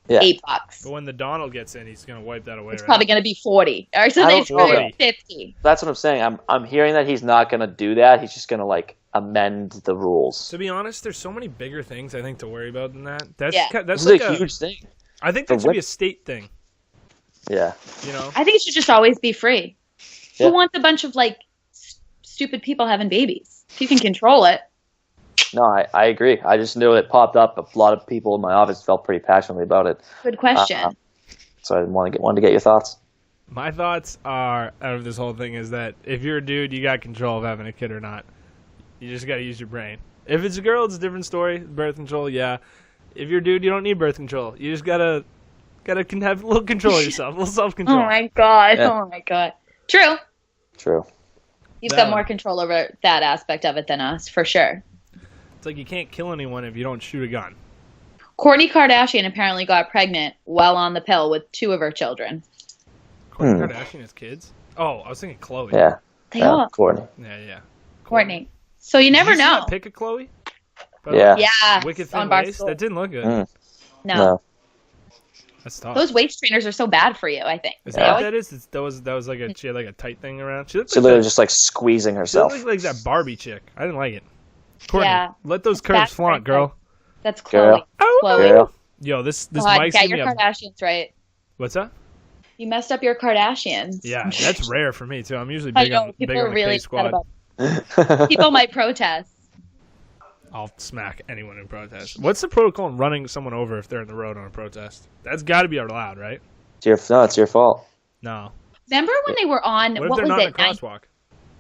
Yeah. $8. But when the Donald gets in, he's gonna wipe that away. It's right? probably going to be 40 or I something. don't know, though. 50. That's what I'm saying. I'm hearing that he's not going to do that. He's just going to like amend the rules. To be honest, there's so many bigger things I think to worry about than that. That's Yeah. that's This like is a huge thing. I think for that should be women. a state thing. Yeah. You know. I think it should just always be free. Yeah. Who wants a bunch of like stupid people having babies? If you can control it. No, I agree. I just knew it popped up. A lot of people in my office felt pretty passionately about it. Good question. So I wanted to get your thoughts. My thoughts are out of this whole thing is that if you're a dude, you got control of having a kid or not. You just got to use your brain. If it's a girl, it's a different story. Birth control, yeah. If you're a dude, you don't need birth control. You just gotta have a little control of yourself, a little self control. Oh my god! Yeah. Oh my god! True. True. You've That got one. more control over that aspect of it than us, for sure. It's like you can't kill anyone if you don't shoot a gun. Kourtney Kardashian apparently got pregnant while on the pill with 2 of her children. Kourtney Kardashian has kids. Oh, I was thinking Chloe. Yeah. They all Courtney. Yeah. Kourtney. So you never Did you see know. that pic of Chloe? By the Yeah. way? Yeah. Wicked on thin waist. Barstool. That didn't look good. Mm. No. That's tough. Those waist trainers are so bad for you, I think. Is They that what always- that is? That was like she had like a tight thing around. She looked She like literally that, just like squeezing she herself. looked like that Barbie chick. I didn't like it. Courtney, Yeah. let those That's curves bad flaunt, for girl. That's Chloe. Chloe. Girl. Yo, this God, mic's get giving your me a... Kardashians right. What's that? You messed up your Kardashians. Yeah, that's rare for me too. I'm usually I big know. on People big are on the really K upset squad. about People might protest. I'll smack anyone in protest. What's the protocol in running someone over if they're in the road on a protest? That's got to be allowed, right? It's your fault. No. Remember when they were on, What if what they're was not in a it? crosswalk?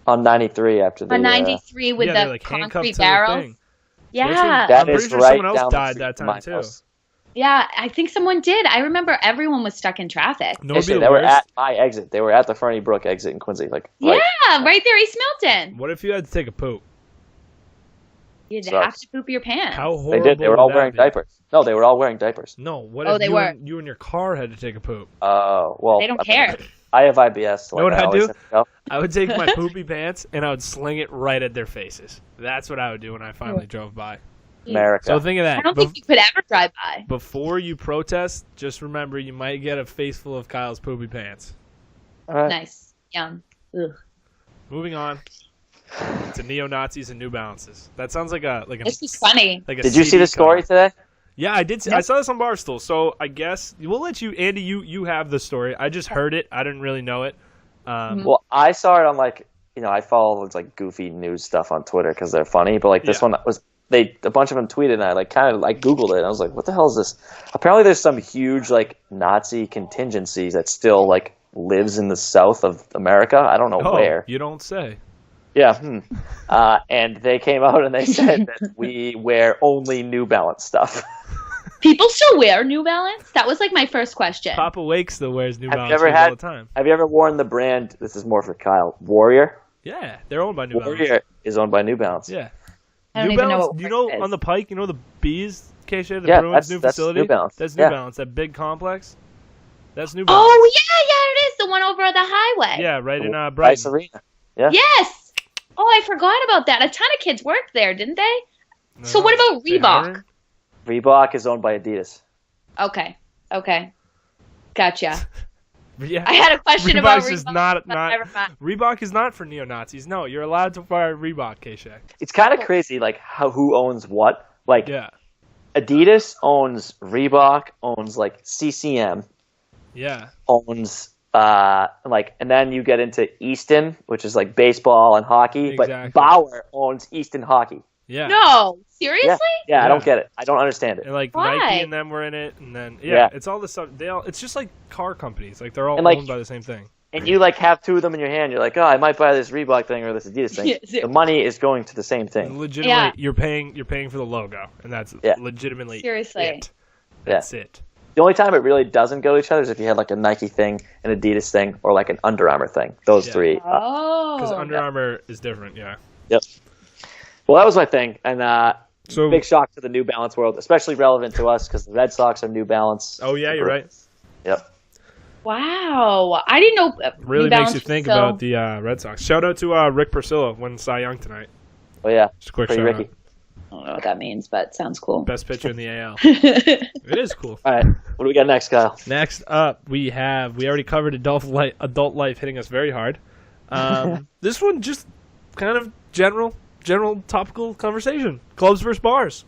On 93 after the On 93 with Yeah, they're the like handcuffed concrete to the barrels. thing. Yeah. That I'm pretty is sure right someone else down the died street that from time my too. house. Yeah, I think someone did. I remember everyone was stuck in traffic. No, it'd be They the were worst. at my exit. They were at the Fernie Brook exit in Quincy. Like, Yeah, right. right there, East Milton. What if you had to take a poop? You'd Sucks. have to poop your pants. How They horrible did. They were would all that wearing be? diapers. No, they were all wearing diapers. No, what Oh, if they you, were. And, you and your car had to take a poop? Well, They don't care. I have IBS. So Know what like, I I'd always do? have to go. I would take my poopy pants and I would sling it right at their faces. That's what I would do when I finally drove by. America. So think of I that. don't think you could ever drive by. Before you protest, just remember you might get a face full of Kyle's poopy pants. All right. Nice. Yum. Ugh. Moving on to neo-Nazis and New Balances. That sounds like a This is funny. like a Did you see CD the story cover. today? Yeah, I did. I saw this on Barstool. So I guess we'll let you, Andy. You have the story. I just heard it. I didn't really know it. Well, I saw it on I follow like goofy news stuff on Twitter because they're funny. But like this Yeah. one was a bunch of them tweeted and I Googled it and I was like, what the hell is this? Apparently, there's some huge like Nazi contingency that still like lives in the south of America. I don't know Oh, where. you don't say. Yeah. And they came out and they said that we wear only New Balance stuff. People still wear New Balance? That was like my first question. Papa Wake still wears New Have you Balance ever all the time. Have you ever worn the brand? This is more for Kyle. Warrior. Yeah, they're owned by New Balance. Warrior is owned by New Balance. Yeah. I don't New even Balance, know what you know Warrior is. on the Pike, you know the Bees, KShea, the Yeah, Bruins new that's facility? New Balance. That's New Yeah. Balance, that big complex. That's New Balance. Oh, yeah, it is. The one over the highway. Yeah, right in Bryce Brighton. Arena. Yeah. Yes. Oh, I forgot about that. A ton of kids worked there, didn't they? So what about They Reebok? hiring? Reebok is owned by Adidas. Okay. Gotcha. Yeah. I had a question about Reebok's just Reebok. not but never mind. Reebok is not for neo-Nazis. No, you're allowed to wear Reebok, KShea. It's kind of crazy, like who owns what. Like Yeah. Adidas owns Reebok, owns like CCM, Yeah. owns and then you get into Easton, which is like baseball and hockey. Exactly. But Bauer owns Easton Hockey. Yeah. No, seriously? Yeah, I Yeah. don't get it. I don't understand it. And like Why? Nike and them were in it, and then Yeah. it's all the stuff. It's just like car companies. Like they're all And, like, owned by the same thing. And you like have two of them in your hand. You're like, oh, I might buy this Reebok thing or this Adidas thing. Yes, yeah. The money is going to the same thing. Legitimately, Yeah. you're paying for the logo, and that's Yeah. legitimately Seriously. it. That's it. The only time it really doesn't go to each other is if you had like a Nike thing, an Adidas thing, or like an Under Armour thing. Those Yeah. three. Because Oh. Under Armour is different. Yeah. Yep. Well, that was my thing, and So big shock to the New Balance world, especially relevant to us because the Red Sox are New Balance. Oh yeah, you're right. Yep. Wow. I didn't know. Really New makes Balance you was think so- about the Red Sox. Shout out to Rick Porcello winning Cy Young tonight. Oh yeah. Just a quick Pretty shout Ricky. I don't know what that means, but sounds cool. out. Best pitcher in the AL. It is cool. All right. What do we got next, Kyle? Next up, we already covered adult life hitting us very hard. This one just kind of general topical conversation. Clubs versus bars.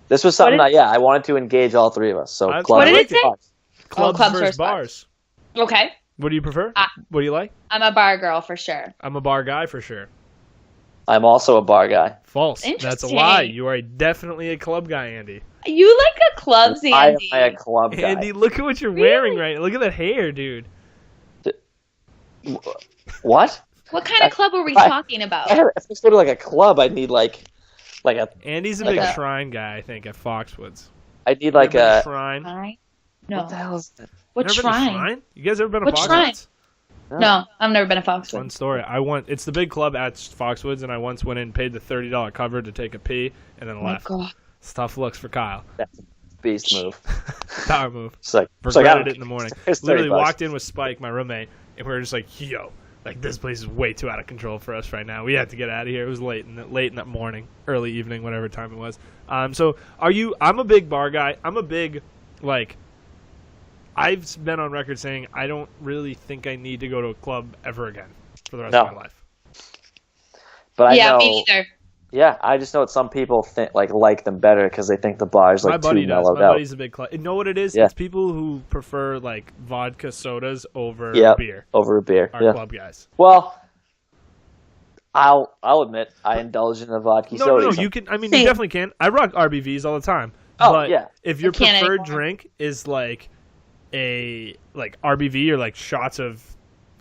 This was something What I wanted to engage all three of us. So What clubs did it versus say? bars. Clubs clubs versus versus bars. Okay. What do you prefer? What do you like? I'm a bar girl for sure. I'm a bar guy for sure. I'm also a bar guy. False. That's a Interesting. lie. You are definitely a club guy, Andy. You like a clubs, Andy. I am a club guy. Andy, look at what you're wearing right now. Look at that hair, dude. What? What kind of club are we I- talking about? If I go to like a club, I'd need like a Andy's a Like big a- shrine guy, I think, at Foxwoods. I'd need like Ever been to a shrine. Shrine? No. what the hell is that? What Never been to shrine? You guys ever been to What Foxwoods? shrine? No, I've never been a Foxwood. Fun story. It's the big club at Foxwoods, and I once went in, paid the $30 cover to take a pee, and then Oh my left. god. It's tough looks for Kyle. That's a beast move. Power move. It's like, Regretted it in the morning. It's 30 Literally bucks. walked in with Spike, my roommate, and we were just like, yo, like this place is way too out of control for us right now. We had to get out of here. It was late in that morning, early evening, whatever time it was. So I'm a big bar guy. I'm a big, like, I've been on record saying I don't really think I need to go to a club ever again for the rest of my life. But I Yeah, know, me neither. yeah, I just know that some people like them better because they think the bar's My like buddy too does. mellowed My out. buddy's a big club. You know what it is? Yeah. It's people who prefer like vodka sodas over Yeah, beer. over a beer. Are Yeah. club guys. Well, I'll admit I indulge in a vodka No, soda. no, you can. I mean, Same. you definitely can. I rock RBVs all the time. Oh, but yeah. if your I can't preferred anymore. drink is like a RBV or like shots of,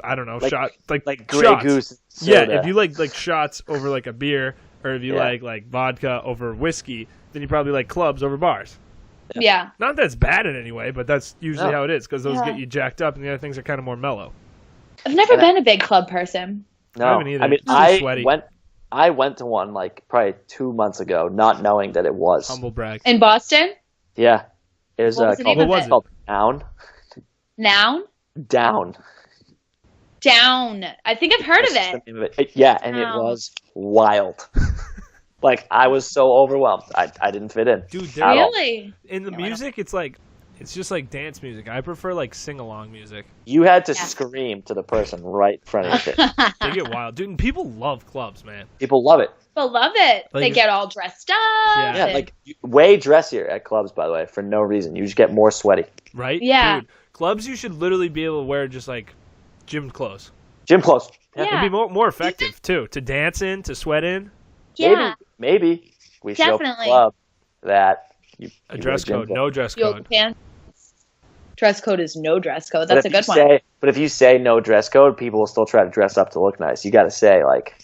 I don't know, like Grey shots. Goose Yeah, soda. if you like shots over like a beer, or if you Yeah. like vodka over whiskey, then you probably like clubs over bars. Yeah. Not that it's bad in any way, but that's usually No. how it is because those Yeah. get you jacked up, and the other things are kind of more mellow. I've never been a big club person. No, I haven't either. I mean, It's too sweaty. I went to one like probably 2 months ago, not knowing that it was. Humble brag. In Boston? Yeah, it was, What was the name What of was it? it? called Down. Noun? Down. Down. I think I've heard of That's it. the name of it. Yeah, and it Down. was wild. Like I was so overwhelmed, I didn't fit in. Dude, At all. Really? in the No, I don't- music, it's just like dance music. I prefer like sing along music. You had to Yeah. scream to the person right in front of you. They get wild, dude. And people love clubs, man. People love it. People love it. Like- They get all dressed up. Yeah. Yeah, and- like way dressier at clubs, by the way, for no reason. You just get more sweaty. Right? Yeah. Dude, clubs, you should literally be able to wear just like gym clothes. Gym clothes. Yeah. It'd be more effective too, to dance in, to sweat in. yeah. Maybe we show the Definitely. club that you A you dress wear gym code, clothes. no dress Yoga code. pants. Dress code is no dress code. But That's a if you good one. say- But if you say no dress code, people will still try to dress up to look nice. You got to say like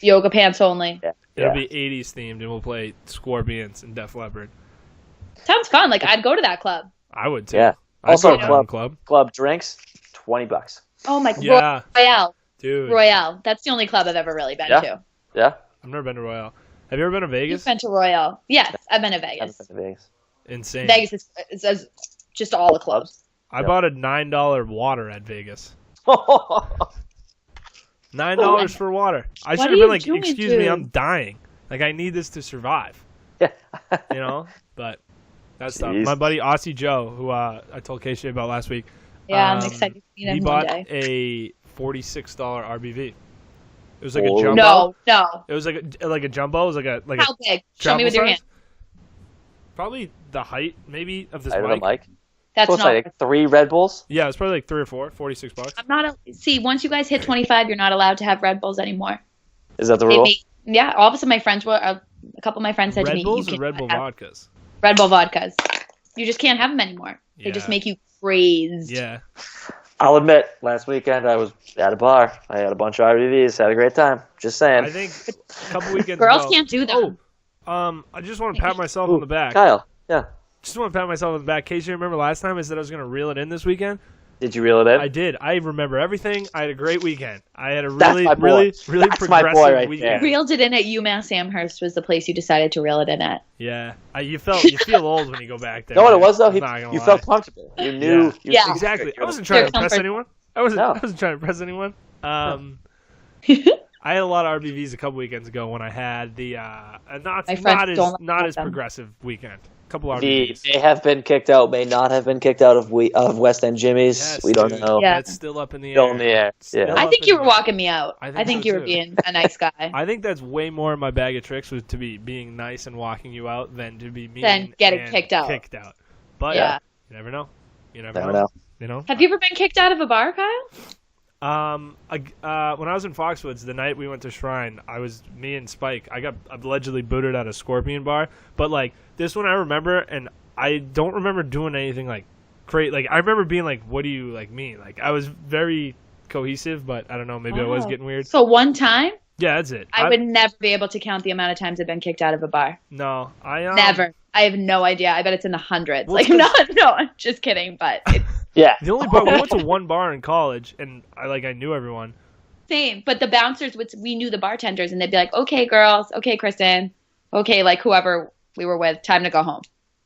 Yoga pants only. Yeah. It'll be 80s themed, and we'll play Scorpions and Def Leppard. Sounds fun. Like, I'd go to that club. I would too. Yeah. I'd Also, go to that club drinks, $20. Oh, my Yeah. Royale. Dude. Royale. That's the only club I've ever really been to. Yeah. I've never been to Royale. Have you ever been to Vegas? You've been to Royale. Yes, I've been to I Vegas. haven't been to Vegas. Insane. Vegas is just all the clubs. I bought a $9 water at Vegas. Oh, $9 for water. I What should are have you been like, doing, excuse me, dude? I'm dying. Like, I need this to survive. yeah. You know? But that's tough. Jeez. My buddy Aussie Joe, who I told KShea about last week. Yeah, I'm excited to meet He him bought one day. a $46 RBV. It was like Oh. a jumbo. No. It was like a jumbo. It was like How a big? Show me travel with your size? hand. Probably the height, maybe, of this I don't mic. know, Mike. That's What's not. like 3 Red Bulls? Yeah, it's probably like 3 or 4, $46. I'm not. See, once you guys hit 25, you're not allowed to have Red Bulls anymore. Is that the They rule? yeah, all of a sudden my friends were. A couple of my friends said to Red me, Bulls "You or Red Bull have vodkas? Red Bull vodkas. You just can't have them anymore. They just Yeah. make you crazed." Yeah. I'll admit, last weekend I was at a bar. I had a bunch of RVVs, had a great time. Just saying. I think a couple weekends Girls ago. can't do them. I just want to pat myself on the back. Kyle, yeah. Just want to pat myself on the back. KShea, remember last time I said I was going to reel it in this weekend? Did you reel it in? I did. I remember everything. I had a great weekend. I had a That's really, my boy. really That's my boy progressive right weekend. there. Reeled it in at UMass Amherst was the place you decided to reel it in at. Yeah. You feel old when you go back there. know what it man. was though? I'm not gonna You lie. felt comfortable. You knew. Yeah. You Yeah. Exactly. I wasn't You're trying to impress comfort- anyone. No. I wasn't trying to impress anyone. I had a lot of RBVs a couple weekends ago when I had the not My friends don't like not as them. progressive weekend. A couple The RBVs. may have been kicked out, may not have been kicked out of West End Jimmy's. Yes, we don't dude. know. Yeah. That's still up in the air. Still in the air. Still Yeah. I up think in you the were air. walking me out. I I think think so, you were too. being a nice guy. I think that's way more in my bag of tricks was to be being nice and walking you out than to be mean Than getting and kicked out. But Yeah. you never know. You never, Never know. know. You know. Have you ever been kicked out of a bar, Kyle? When I was in Foxwoods, the night we went to Shrine, me and Spike. I got allegedly booted out of Scorpion Bar, but like this one I remember, and I don't remember doing anything like great. Like I remember being like, "What do you like mean?" Like I was very cohesive, but I don't know. Maybe I was Oh. getting weird. So one time, Yeah, that's it. I would never be able to count the amount of times I've been kicked out of a bar. No, I Never. I have no idea. I bet it's in the hundreds. Well, Like, it's no, I'm just kidding. But it's Yeah. The only bar we went to one bar in college, and I knew everyone. same. But the bouncers, we knew the bartenders, and they'd be like, "Okay, girls. Okay, Kristen. Okay, like whoever we were with. Time to go home."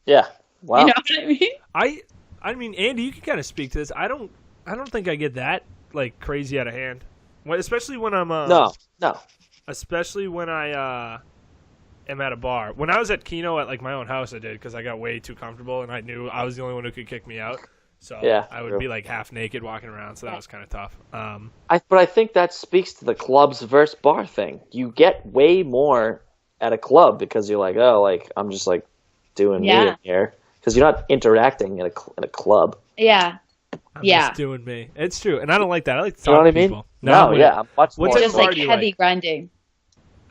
Yeah. Wow. You know what I mean? I mean, Andy, you can kind of speak to this. I don't think I get that like crazy out of hand, especially when I'm No. especially when I am at a bar. When I was at Keno at like my own house, I did because I got way too comfortable and I knew I was the only one who could kick me out. So Yeah, I would true. be like half naked walking around, so that was kind of tough. But I think that speaks to the clubs versus bar thing. You get way more at a club because you're like, oh, like I'm just like doing me in here because you're not interacting in a club. Yeah. I'm Yeah. just doing me. It's true, and I don't like that. I like to You know talk what I to mean? people. No, when- I'm much more. What's it Just bar like do you heavy like? grinding.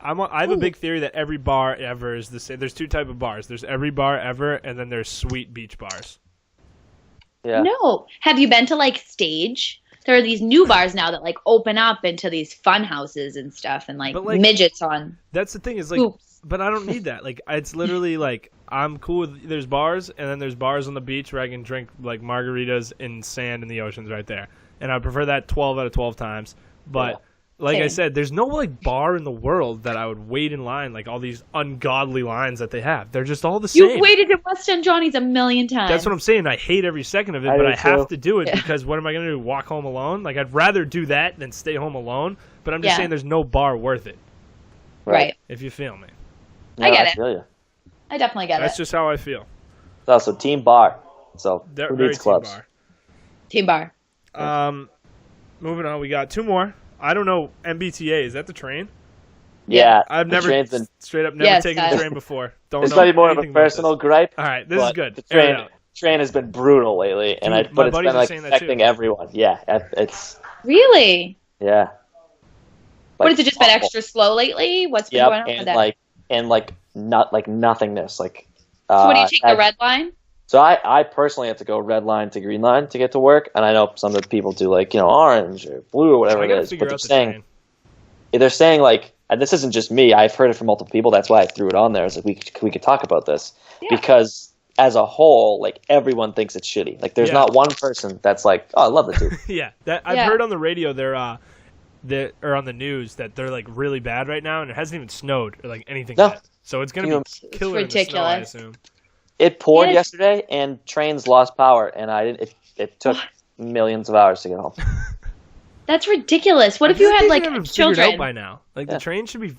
I have a big theory that every bar ever is the same. There's two type of bars. There's every bar ever, and then there's sweet beach bars. Yeah. No. Have you been to like Stage? There are these new bars now that like open up into these fun houses and stuff, and like, But, like, midgets on. That's the thing is like, Oops. but I don't need that. Like, it's literally like I'm cool with. There's bars, and then there's bars on the beach where I can drink like margaritas in sand in the oceans right there, and I prefer that 12 out of 12 times. But Yeah. like I Same. said, there's no like bar in the world that I would wait in line like all these ungodly lines that they have. They're just all the same. You've waited at West End Johnny's a million times. That's what I'm saying. I hate every second of it, I but do I have too. to do it Yeah. because what am I going to do? Walk home alone? Like I'd rather do that than stay home alone. But I'm just Yeah. saying there's no bar worth it. Right. If you feel me. No, I get it. feel you. I definitely get That's it. just how I feel. It's also team bar. So They're who very needs team clubs? Team bar. Moving on, we got two more. I don't know MBTA. Is that the train? Yeah. I've the never train's been- straight up never Yes, taken I- the train before. Don't This know might be more of a anything about this. personal gripe. All right, this is but good. The Air it train, out. train has been brutal lately, and Dude, my but it's buddies been are like saying that, too. affecting everyone. Yeah, it's Really? yeah. What Like, has it just been awful. extra slow lately? What's been going Yep, on with and that? not like nothingness. Like So what do you take, the red line? So I personally have to go red line to green line to get to work, and I know some of the people do like orange or blue or whatever I it gotta is. figure But out the train. they're saying like and this isn't just me. I've heard it from multiple people. That's why I threw it on there. Is like we could talk about this because as a whole, like everyone thinks it's shitty. Like there's not one person that's like, oh, I love the tube. Yeah, I've heard on the radio or on the news that they're like really bad right now, and it hasn't even snowed or like anything yet. So it's gonna be killer in the snow, I assume. It poured yesterday, and trains lost power, and it took millions of hours to get home. That's ridiculous. What if you had like children? Out by now, like the train should be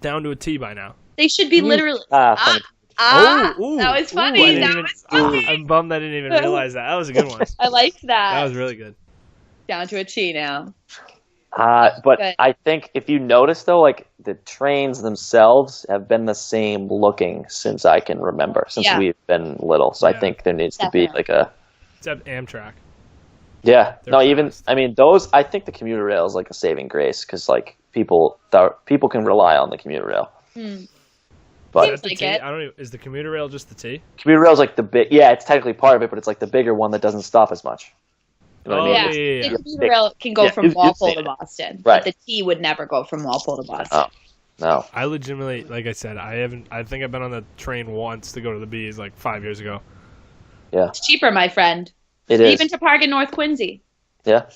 down to a T by now. They should be literally. Funny. That was funny. I'm bummed I didn't even realize that. That was a good one. I liked that. That was really good. Down to a T now. But Good. I think if you notice though, like the trains themselves have been the same looking since I can remember, since we've been little. So I think there needs to be like a. Except Amtrak. Yeah. Those. I think the commuter rail is like a saving grace because like people can rely on the commuter rail. But Seems like it. I don't even, is the commuter rail just the T? Commuter rail is like the big. Yeah, it's technically part of it, but it's like the bigger one that doesn't stop as much. You know what I mean? The commuter rail can go from Walpole to Boston, right? But the T would never go from Walpole to Boston. Oh, no. I legitimately, like I said, I think I've been on the train once to go to the B's like 5 years ago. Yeah. It's cheaper, my friend. It is. Even to park in North Quincy. Yeah.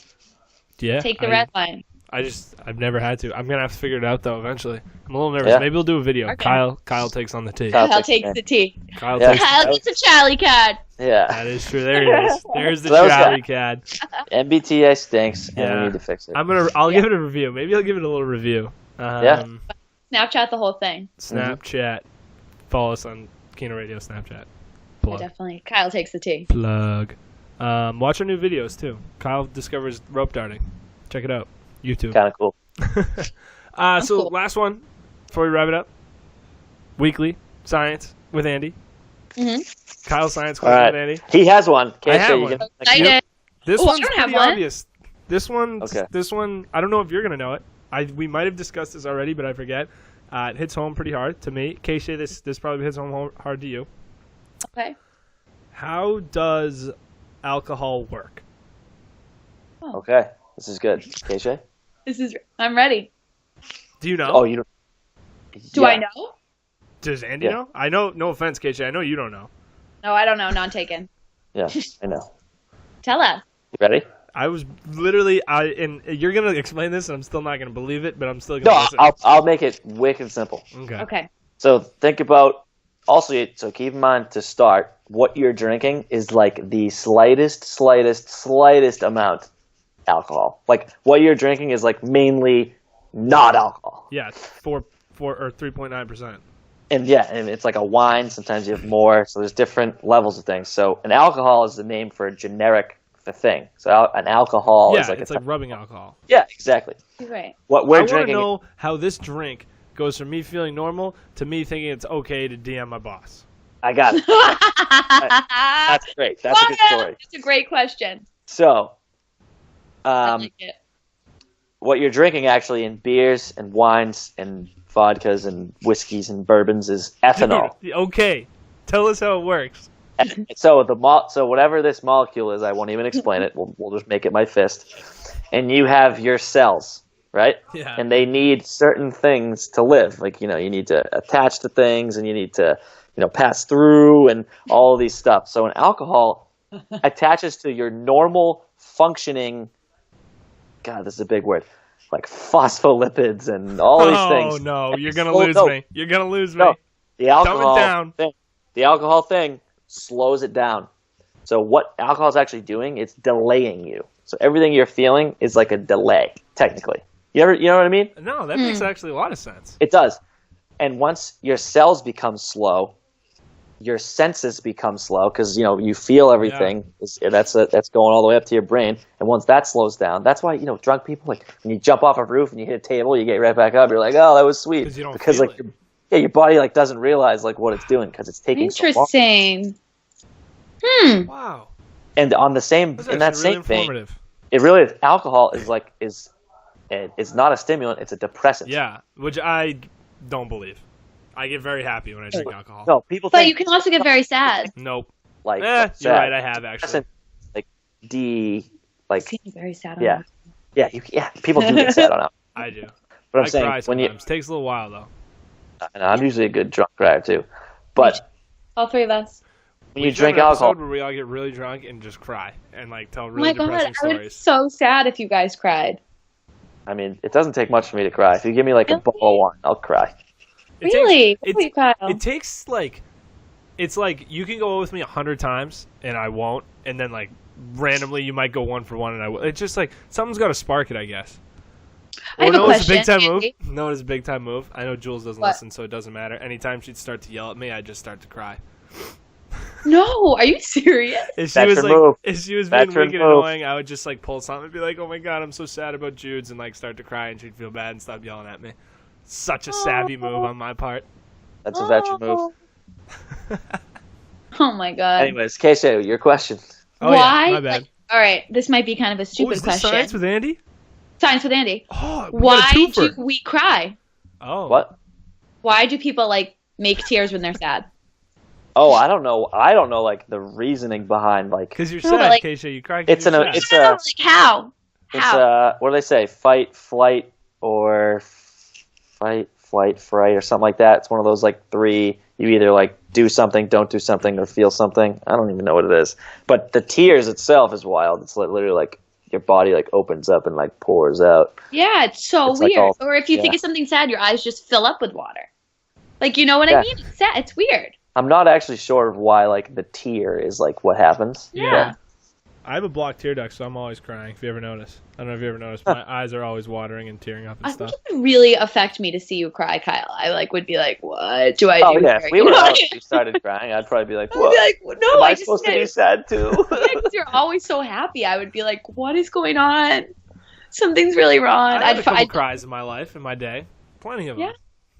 Yeah. Take the red line. I've never had to. I'm gonna have to figure it out though eventually. I'm a little nervous. Yeah. Maybe we'll do a video. Okay. Kyle takes on the T. Kyle takes the T. Kyle Yeah. takes. Kyle gets a Charlie card. Yeah. That is true. There he is. There's the So that was Charlie CAD. MBTA stinks, and Yeah. we need to fix it. I'll give it a review. Maybe I'll give it a little review. Snapchat the whole thing. Snapchat. Follow us on Keno Radio Snapchat. Yeah, Plug. definitely. Kyle takes the T. Plug. Watch our new videos too. Kyle discovers rope darting. Check it out. YouTube. Kind of cool. So cool. last one before we wrap it up. Weekly science with Andy. Kyle's science All quiz right. with Andy. He has one. I have you one. can- Excited. This Oh, I one's don't have pretty one. obvious. This one. Okay. This one. I don't know if you're gonna know it. We might have discussed this already, but I forget. It hits home pretty hard to me. KShea, this probably hits home hard to you. Okay. How does alcohol work? Okay. This is good. KShea? I'm ready. Do you know? Oh, you don't. Do I know? Does Andy Yeah. know? I know. No offense, KShea. I know you don't know. No, I don't know. Non-taken. Yeah, I know. Tell us. You ready? I was literally. And you're gonna explain this, and I'm still not gonna believe it, but I'm still No, gonna listen. I'll make it wicked simple. Okay. Okay. So think about. Also, so keep in mind to start, what you're drinking is like the slightest amount alcohol. Like what you're drinking is like mainly not alcohol. Yeah, 4 or 3.9%. And and it's like a wine. Sometimes you have more. So there's different levels of things. So an alcohol is the name for a generic thing. So an alcohol is like it's like rubbing alcohol. Yeah, exactly. You're right. What I we're want to drinking. know how this drink goes from me feeling normal to me thinking it's okay to DM my boss. I got it. That's great. That's a good story. It's a great question. So, I like it. what you're drinking actually in beers and wines and vodkas and whiskeys and bourbons is ethanol. Dude, okay, tell us how it works. So so whatever this molecule is, I won't even explain it. We'll just make it my fist. And you have your cells, right? Yeah. And they need certain things to live. Like, you need to attach to things and you need to, pass through and all of these stuff. So an alcohol attaches to your normal functioning, God, this is a big word, like phospholipids and all these things. Oh, no, you're going to lose me. You're going to lose me. No, the alcohol down. the alcohol thing slows it down. So what alcohol is actually doing, it's delaying you. So everything you're feeling is like a delay, technically. You know what I mean? No, that makes actually a lot of sense. It does. And once your cells become slow, your senses become slow because you feel everything. Yeah. That's going all the way up to your brain. And once that slows down, that's why drunk people, like when you jump off a roof and you hit a table, you get right back up. You're like, oh, that was sweet. You don't because feel like it. your body like doesn't realize like what it's doing because it's taking so long. Interesting. Wow. And on the same That's in that actually same vein, informative. it really is. Alcohol is not a stimulant; it's a depressant. Yeah, which I don't believe. I get very happy when I drink alcohol. No, people But think you can also get very sad. Nope. like You're right. I have actually. like Seems very sad. Yeah. Yeah, people do get sad on alcohol. I do. But I'm I saying cry when you, sometimes. Takes a little while though. and I'm usually a good drunk crier too. But All three of us. when you We should have drink an alcohol, episode where we all get really drunk and just cry and like tell Oh really my god, depressing I would be stories. so sad if you guys cried. I mean, it doesn't take much for me to cry. If you give me like a bottle of wine, I'll cry. It Really? Takes, Holy Kyle. it takes like, it's like you can go with me 100 times and I won't, and then like randomly you might go 1 for 1 and I will. It's just like something's got to spark it, I guess. I have a no, it's a big question, time move. Andy. No, it's a big time move. I know Jules doesn't What? listen, so it doesn't matter. Anytime she'd start to yell at me, I'd just start to cry. No, are you serious? If she That's was your like, move. if she was That's being your weak and move. annoying, I would just like pull something and be like, "Oh my god, I'm so sad about Jude's," and like start to cry, and she'd feel bad and stop yelling at me. Such a savvy move on my part. That's a veteran move. Oh my god. Anyways, KShea, your question. Oh Why? yeah, my bad. Like, all right, this might be kind of a Oh, stupid is this question. science with Andy? Science with Andy. Oh, we got a Why twofer. do we cry? Oh, What? Why do people like make tears when they're sad? Oh, I don't know. I don't know like the reasoning behind like Because you're No, sad, but, like, KShea. You cry. 'cause it's you're an sad. it's No, a like how? it's How? what do they say? Fight, flight, or fight, flight, fright, or something like that. It's one of those like 3. You either like do something, don't do something, or feel something. I don't even know what it is. But the tears itself is wild. It's like, literally like your body like opens up and like pours out. Yeah, it's so It's like weird. all- Or if you think yeah. of something sad, your eyes just fill up with water. Like, you know what Yeah. I mean? It's sad. It's weird. I'm not actually sure of why like the tear is like what happens. Yeah. I have a blocked tear duct, so I'm always crying. If you ever notice, I don't know if you ever noticed, my eyes are always watering and tearing up and I stuff. think it would really affect me to see you cry, Kyle. I like would be like, what do I Oh do yeah, here? if we You were know? out and you started crying, I'd probably be like, I'd "What? be like, well, no, Am I I just supposed to be sad too?" Yeah, 'cause you're always so happy. I would be like, what is going on? Something's really wrong. I had a couple I'd cries in my life, in my day, plenty of them. Yeah.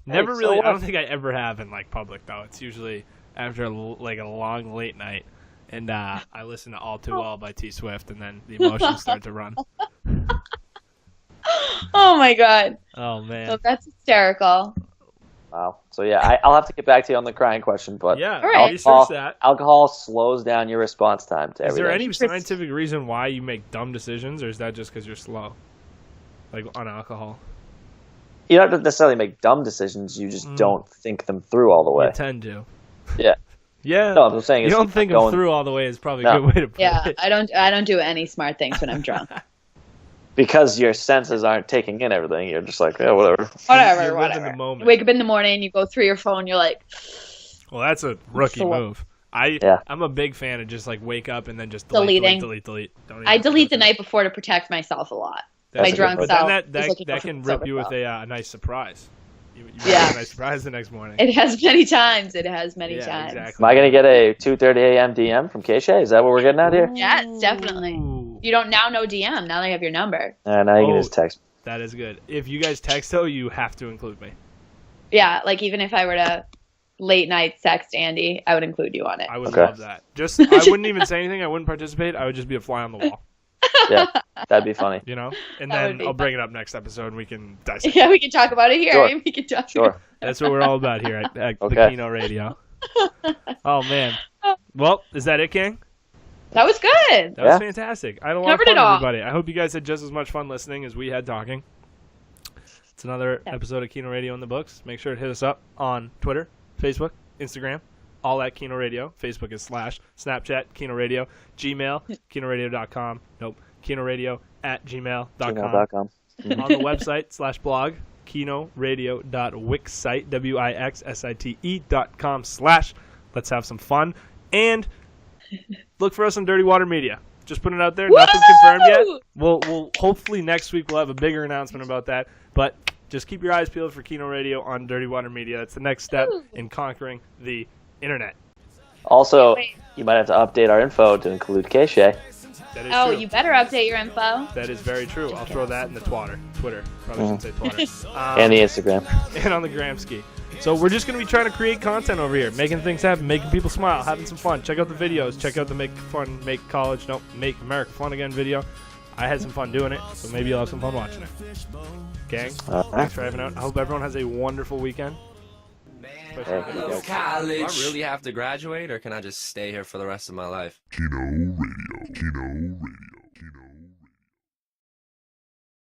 Never Hey, so really. what? I don't think I ever have in like public though. It's usually after like a long late night, and I listen to "All Too Well" by T Swift, and then the emotions start to run. oh my god. Oh man. So that's hysterical. Wow. So yeah, I'll have to get back to you on the crying question, but Yeah. All right. Research that. alcohol slows down your response time to Is everything. there any scientific reason why you make dumb decisions, or is that just because you're slow, like on alcohol? You don't necessarily make dumb decisions. You just don't think them through all the way. You tend to. Yeah. Yeah. No, I'm saying You it's don't think going- them through all the way is probably No. a good way to put Yeah, it. I don't do any smart things when I'm drunk. because your senses aren't taking in everything. You're just like, yeah, whatever. Whatever, You live in whatever. the moment. You wake up in the morning, you go through your phone, you're like, Well, that's a rookie So- move. Yeah. I'm a big fan of just like wake up and then just Deleting. delete. Don't even I delete the go through night before to protect myself a lot. That's My a good drunk one. But self. then is that looking that for can sober rip you with self. a nice surprise. You Yeah. get a nice surprise the next morning. It has many times. It has many Yeah, times. exactly. Am I gonna get a 2:30 a.m. DM from KShea? Is that what we're getting out here? Yes, definitely. Ooh, You don't now know DM. Now they have your number. Now you can Oh. just text. that is good. If you guys text though, you have to include me. Yeah, like even if I were to late night text Andy, I would include you on it. I would Okay. love that. Just I wouldn't even say anything. I wouldn't participate. I would just be a fly on the wall. Yeah, that'd be funny. You know, and That would then be I'll bring it up next episode and we can dissect. Yeah, we can talk about it here. Sure. We can talk. Sure. That's what we're all about here at the Okay. Keno Radio. Oh man. Well, is that it, Gang? That was good. That was Yeah. fantastic. I had a lot Covered of it fun, all. everybody. I hope you guys had just as much fun listening as we had talking. It's another episode of Keno Radio in the books. Make sure to hit us up on Twitter, Facebook, Instagram, all at Keno Radio. Facebook is / Snapchat, Keno Radio, Gmail, KenoRadio.com. Nope, KenoRadio at gmail.com. Gmail.com. On the website / blog, KenoRadio.wixsite, WIXSITE.com / Let's have some fun. And look for us on Dirty Water Media. Just putting it out there. Nothing's confirmed yet. We'll hopefully next week we'll have a bigger announcement about that. But just keep your eyes peeled for Keno Radio on Dirty Water Media. That's the next step in conquering the internet. Also, Wait. you might have to update our info to include KShea. That is Oh, true. you better update your info. That is very true. I'll throw that in the Twitter. Probably shouldn't say Twitter. And the Instagram. And on the Gramsci. So we're just going to be trying to create content over here, making things happen, making people smile, having some fun. Check out the videos. Check out the Make America Fun Again video. I had some fun doing it, so maybe you'll have some fun watching it. Gang, thanks for having out. I hope everyone has a wonderful weekend. Hey, I love college. Do I really have to graduate, or can I just stay here for the rest of my life? Keno Radio. Keno Radio.